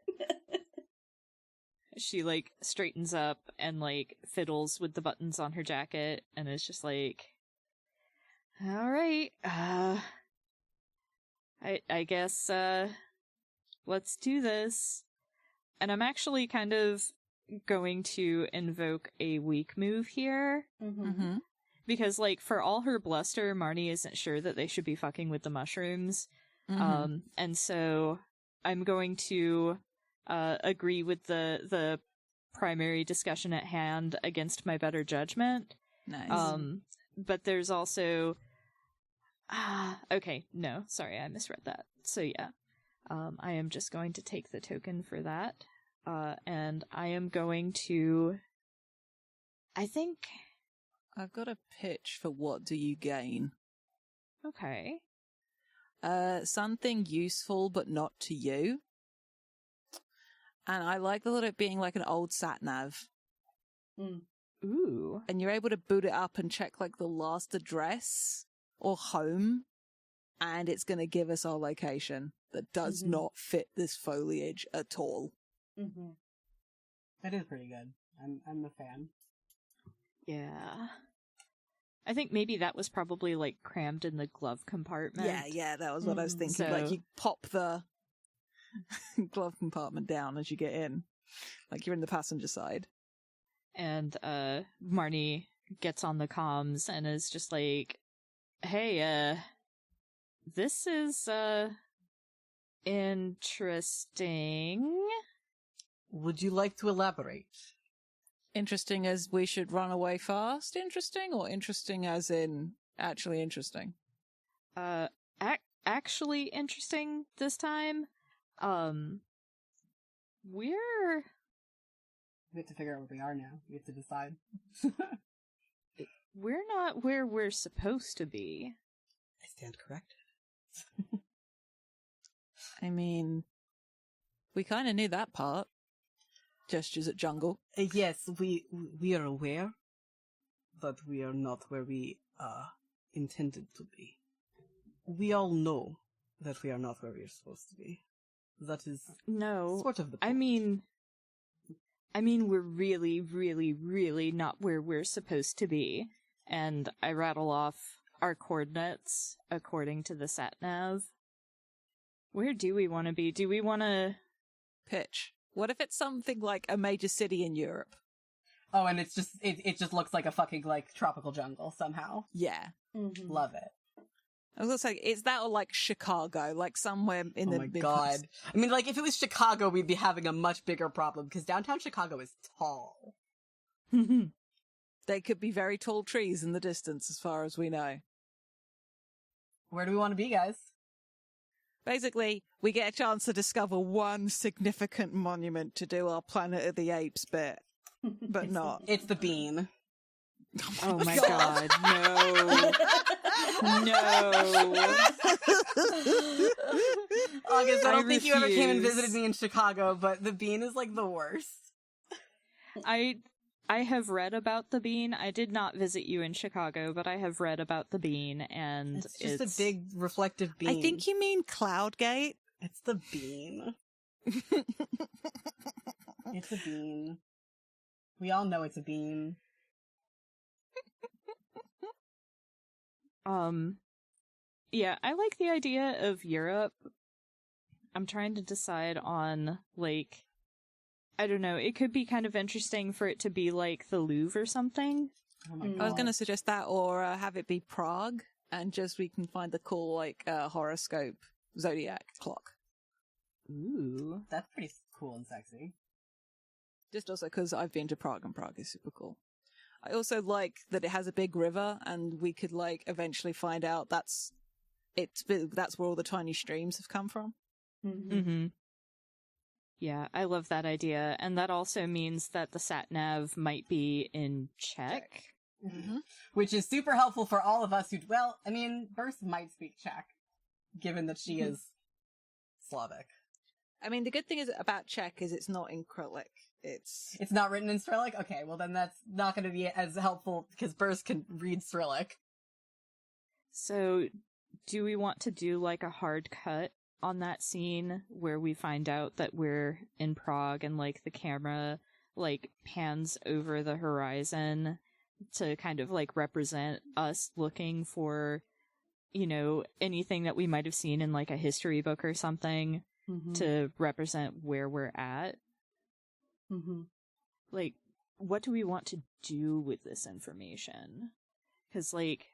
S4: She like straightens up and like fiddles with the buttons on her jacket and is just like, all right, I guess let's do this. And I'm actually kind of going to invoke a weak move here.
S3: Mm-hmm.
S4: Because, like, for all her bluster, Marnie isn't sure that they should be fucking with the mushrooms. And so I'm going to agree with the primary discussion at hand against my better judgment.
S1: Nice.
S4: But there's also... okay, no, sorry, I misread that. So yeah, I am just going to take the token for that. And I am going to... I think...
S1: I've got a pitch for what do you gain.
S4: Okay.
S1: Something useful but not to you. And I like the look of it being like an old sat nav.
S4: Ooh.
S1: And you're able to boot it up and check like the last address or home, and it's going to give us our location that does not fit this foliage at all.
S2: That is pretty good. I'm a fan.
S4: Yeah. I think maybe that was probably like crammed in the glove compartment.
S1: Yeah, that was what I was thinking. Like you pop the glove compartment down as you get in, like you're in the passenger side.
S4: And Marnie gets on the comms and is just like, hey, this is interesting.
S2: Would you like to elaborate?
S1: Interesting as we should run away fast interesting, or interesting as in actually interesting?
S4: Actually interesting this time. We
S2: have to figure out where we are now. We have to decide.
S4: We're not where we're supposed to be.
S2: I stand corrected.
S1: I mean, we kind of knew that part. Gestures at jungle.
S2: Yes, we are aware that we are not where we intended to be. We all know that we are not where we are supposed to be. That is sort of the point.
S4: I mean, we're really, really, really not where we're supposed to be. And I rattle off our coordinates according to the sat-nav. Where do we want to be? Do we want to...
S1: Pitch. What if it's something like a major city in Europe?
S2: Oh, and it's just, it just looks like a fucking, like, tropical jungle somehow.
S1: Yeah.
S2: Love it.
S1: I was gonna say, is that or like Chicago? Like somewhere in the...
S2: Oh my god. I mean, like, if it was Chicago, we'd be having a much bigger problem, because downtown Chicago is tall.
S1: There could be very tall trees in the distance, as far as we know.
S2: Where do we want to be, guys?
S1: Basically, we get a chance to discover one significant monument to do our Planet of the Apes bit, but not.
S2: It's the bean.
S4: Oh my god, no. No.
S2: August, I don't think you ever came and
S4: refuse.
S2: visited me in Chicago, but the bean is like the worst.
S4: I have read about the bean. I did not visit you in Chicago, but I have read about the bean, and
S2: It's just a big reflective bean.
S1: I think you mean Cloudgate.
S2: It's the bean. It's a bean. We all know it's a bean.
S4: Yeah, I like the idea of Europe. I'm trying to decide on, like, I don't know, it could be kind of interesting for it to be like the Louvre or something.
S2: Oh my God.
S1: I was going to suggest that, or have it be Prague, and just we can find the cool, like, horoscope zodiac clock.
S4: Ooh.
S2: That's pretty cool and sexy.
S1: Just also because I've been to Prague, and Prague is super cool. I also like that it has a big river, and we could, like, eventually find out that's where all the tiny streams have come from.
S4: Mm-hmm. Yeah, I love that idea. And that also means that the sat-nav might be in Czech.
S1: Mm-hmm.
S2: Which is super helpful for all of us who, well, I mean, Burst might speak Czech, given that she is Slavic.
S1: I mean, the good thing is about Czech is it's not in Cyrillic. It's
S2: not written in Cyrillic? Okay, well then that's not going to be as helpful, because Burst can read Cyrillic.
S4: So, do we want to do, like, a hard cut on that scene where we find out that we're in Prague and, like, the camera, like, pans over the horizon to kind of, like, represent us looking for, you know, anything that we might have seen in, like, a history book or something to represent where we're at? Like, what do we want to do with this information? Because, like,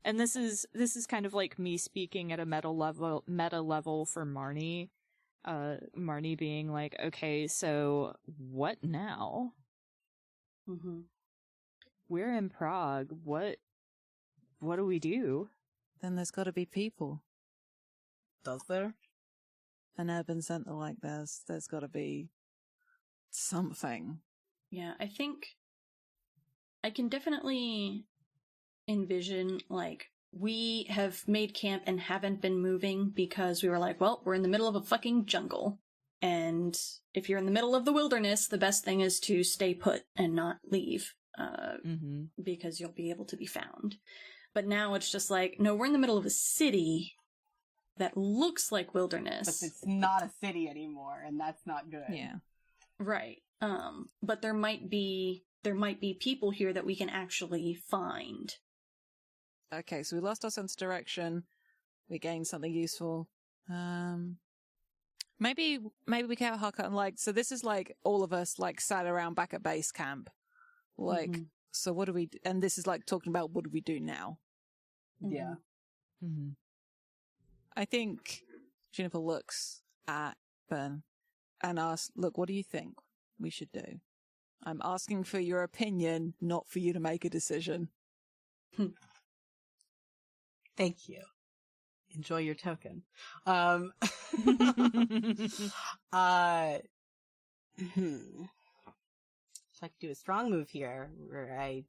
S4: and this is kind of like me speaking at a meta level for Marnie. Marnie being like, okay, so what now? We're in Prague. What do we do?
S1: then there's got to be people.
S2: Does there?
S1: An urban center like there's got to be something.
S3: Yeah, I think I can definitely envision, like, we have made camp and haven't been moving because we were like, well, we're in the middle of a fucking jungle. And if you're in the middle of the wilderness, the best thing is to stay put and not leave, because you'll be able to be found. But now it's just like, no, we're in the middle of a city that looks like wilderness.
S2: But it's not a city anymore, and that's not good.
S1: Yeah.
S3: Right. But there might be people here that we can actually find.
S1: Okay, so we lost our sense of direction. We gained something useful. Maybe we can have a haircut and like, so this is like all of us like sat around back at base camp. Like, so what do we, and this is like talking about what do we do now?
S2: Yeah.
S1: Mm-hmm. I think Juniper looks at Ben and asks, look, what do you think we should do? I'm asking for your opinion, not for you to make a decision.
S2: Thank you. Enjoy your token. So I could do a strong move here, where I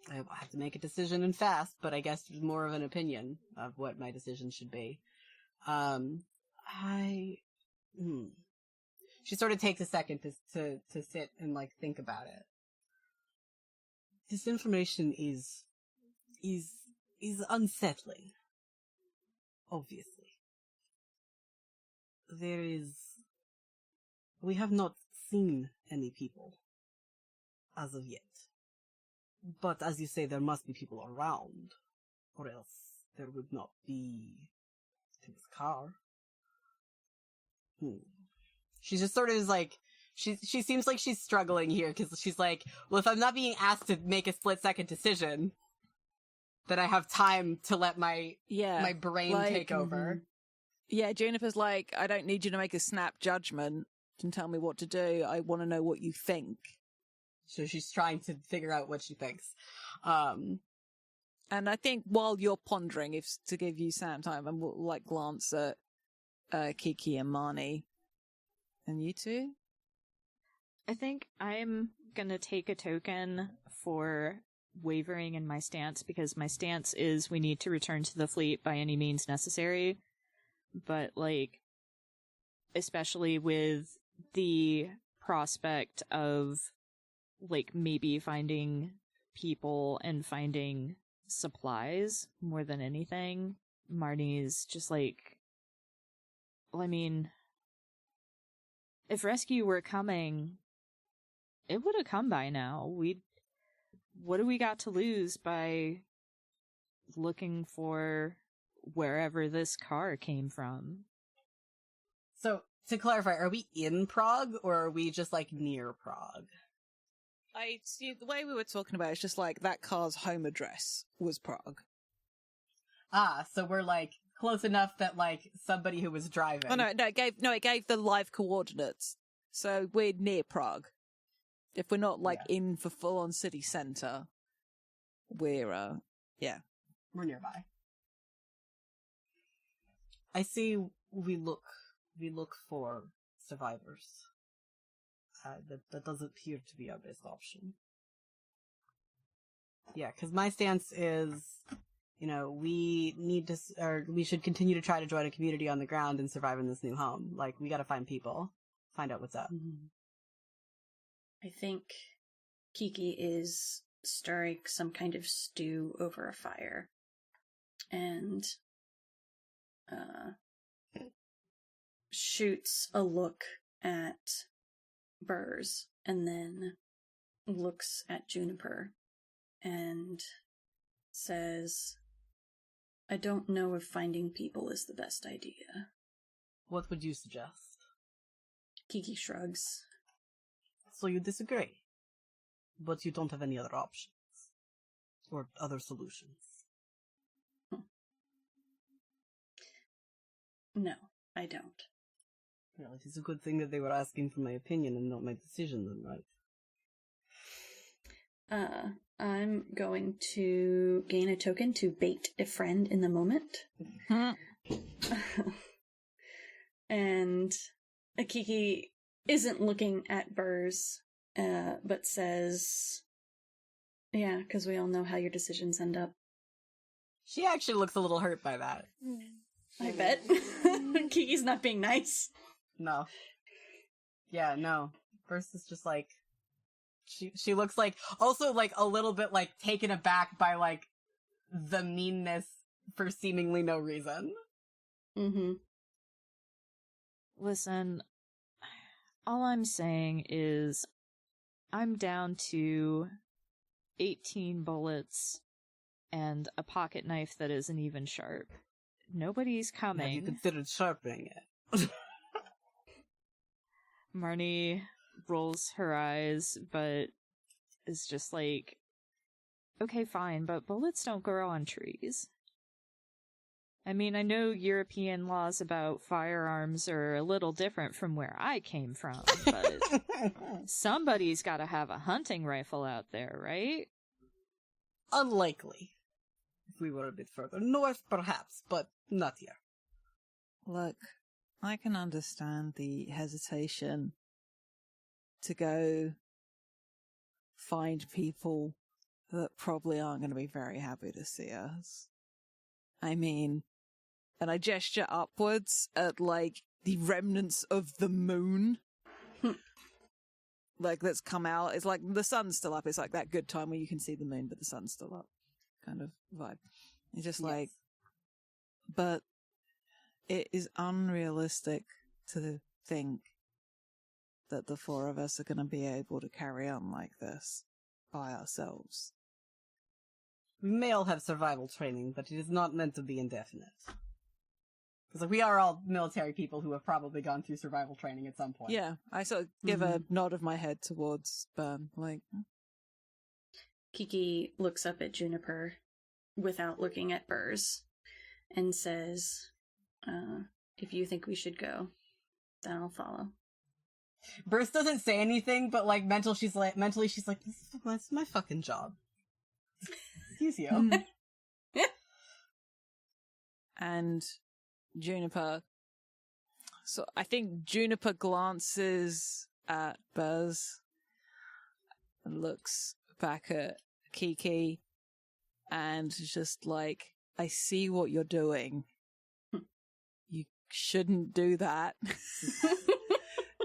S2: have to make a decision and fast, but I guess more of an opinion of what my decision should be. She sort of takes a second to sit and like think about it. This information is unsettling. Obviously. We have not seen any people as of yet. But as you say, there must be people around, or else there would not be this car. She just sort of is like, she seems like she's struggling here, because she's like, well, if I'm not being asked to make a split-second decision, then I have time to let my brain take over.
S1: Yeah, Juniper's like, I don't need you to make a snap judgment and tell me what to do. I want to know what you think.
S2: So she's trying to figure out what she thinks.
S1: And I think while you're pondering, if to give you some time, and we'll like glance at Kiki and Marnie. And you two?
S4: I think I'm gonna take a token for wavering in my stance, because my stance is we need to return to the fleet by any means necessary. But, like, especially with the prospect of, like, maybe finding people and finding supplies more than anything, Marnie's just like, well, I mean, if rescue were coming, it would have come by now. What do we got to lose by looking for wherever this car came from?
S2: So, to clarify, are we in Prague, or are we just, like, near Prague?
S1: I see, the way we were talking about it, it's just like that car's home address was Prague.
S2: Ah, so we're, like, close enough that, like, somebody who was driving...
S1: Oh, no, it gave the live coordinates. So we're near Prague. If we're not, like, in for full-on city centre, we're,
S2: we're nearby. I see we look for survivors. That does appear to be our best option. Yeah, because my stance is, we should continue to try to join a community on the ground and survive in this new home. Like, we gotta find people, find out what's up.
S3: I think Kiki is stirring some kind of stew over a fire. And shoots a look at Burrs, and then looks at Juniper and says, I don't know if finding people is the best idea.
S2: What would you suggest?
S3: Kiki shrugs.
S2: So you disagree, but you don't have any other options or other solutions.
S3: No, I don't.
S2: Well, it is a good thing that they were asking for my opinion and not my decision, then, right?
S3: I'm going to gain a token to bait a friend in the moment. And Kiki isn't looking at Burrs, but says, yeah, because we all know how your decisions end up.
S2: She actually looks a little hurt by that.
S3: I bet. Kiki's not being nice.
S2: No. Yeah, no. Burst is just like... She looks like... Also, like, a little bit, like, taken aback by, like, the meanness for seemingly no reason.
S3: Mm-hmm.
S4: Listen, all I'm saying is I'm down to 18 bullets and a pocket knife that isn't even sharp. Nobody's coming.
S2: Have you considered sharpening it?
S4: Marnie rolls her eyes, but is just like, okay, fine, but bullets don't grow on trees. I mean, I know European laws about firearms are a little different from where I came from, but somebody's gotta have a hunting rifle out there, right?
S2: Unlikely. If we were a bit further north, perhaps, but not here.
S1: Look, I can understand the hesitation to go find people that probably aren't going to be very happy to see us. I mean, and I gesture upwards at, like, the remnants of the moon. Like, that's come out. It's like the sun's still up. It's like that good time where you can see the moon, but the sun's still up kind of vibe. It's just like, but it is unrealistic to think that the four of us are going to be able to carry on like this by ourselves.
S2: We may all have survival training, but it is not meant to be indefinite. Because like, we are all military people who have probably gone through survival training at some point.
S1: Yeah, I sort of give a nod of my head towards Bern, like...
S3: Kiki looks up at Juniper without looking at Burrs and says, if you think we should go, then I'll follow.
S2: Burst doesn't say anything, but like mentally she's like, this is my fucking job. Excuse you.
S1: And Juniper, so I think Juniper glances at Buzz and looks back at Kiki and is just like, I see what you're doing. You shouldn't do that.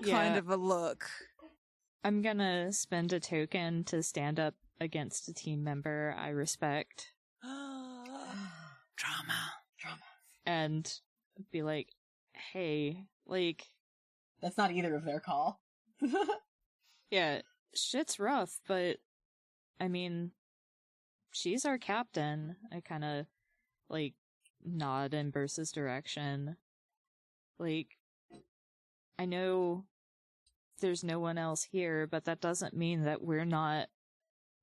S1: Kind of a look.
S4: I'm gonna spend a token to stand up against a team member I respect.
S1: Drama.
S4: And be like, hey, like...
S2: That's not either of their call.
S4: Yeah, shit's rough, but, I mean, she's our captain. I kind of, like, nod in Bursa's direction. Like, I know there's no one else here, but that doesn't mean that we're not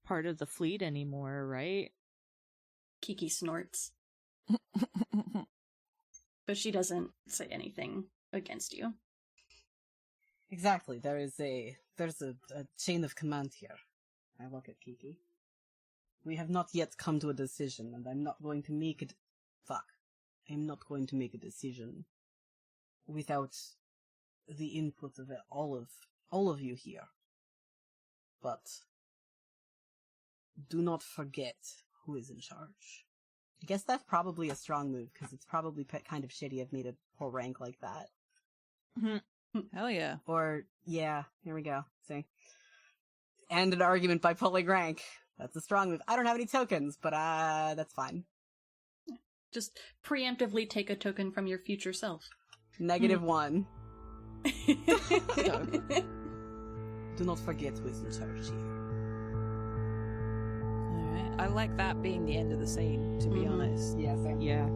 S4: part of the fleet anymore, right?
S3: Kiki snorts. But she doesn't say anything against you.
S2: Exactly. There's a chain of command here. I look at Kiki. We have not yet come to a decision, and I'm not going to make it. I'm not going to make a decision without the input of all of you here. But do not forget who is in charge. I guess that's probably a strong move, because it's probably kind of shitty I've made a whole rank like that.
S1: Hell yeah.
S2: Or, yeah, here we go. See? And an argument by pulling rank. That's a strong move. I don't have any tokens, but that's fine.
S3: Just preemptively take a token from your future self.
S2: -1. Do not forget who is in charge here.
S1: Alright. I like that being the end of the scene, to be honest.
S2: Yeah, same.
S4: Yeah.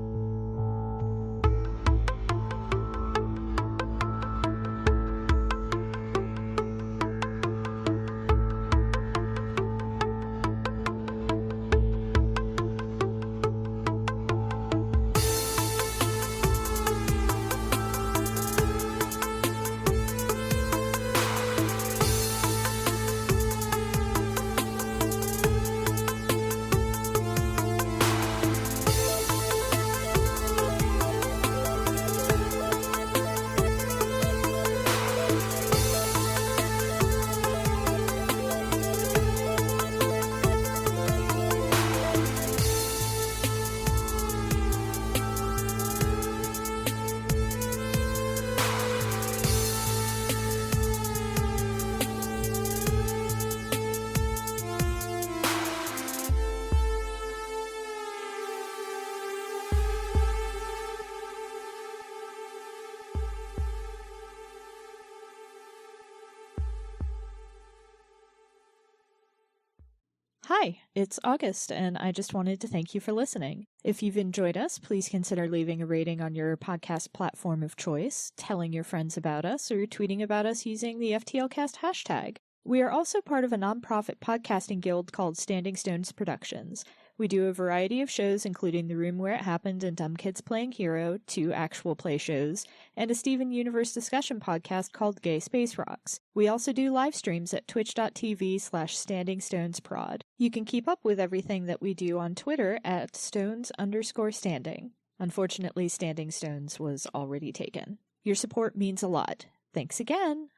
S4: Hi, it's August, and I just wanted to thank you for listening. If you've enjoyed us, please consider leaving a rating on your podcast platform of choice, telling your friends about us, or tweeting about us using the FTLcast hashtag. We are also part of a nonprofit podcasting guild called Standing Stones Productions. We do a variety of shows, including The Room Where It Happened and Dumb Kids Playing Hero, 2 actual play shows, and a Steven Universe discussion podcast called Gay Space Rocks. We also do live streams at twitch.tv/standingstonesprod. You can keep up with everything that we do on Twitter at stones_standing. Unfortunately, Standing Stones was already taken. Your support means a lot. Thanks again!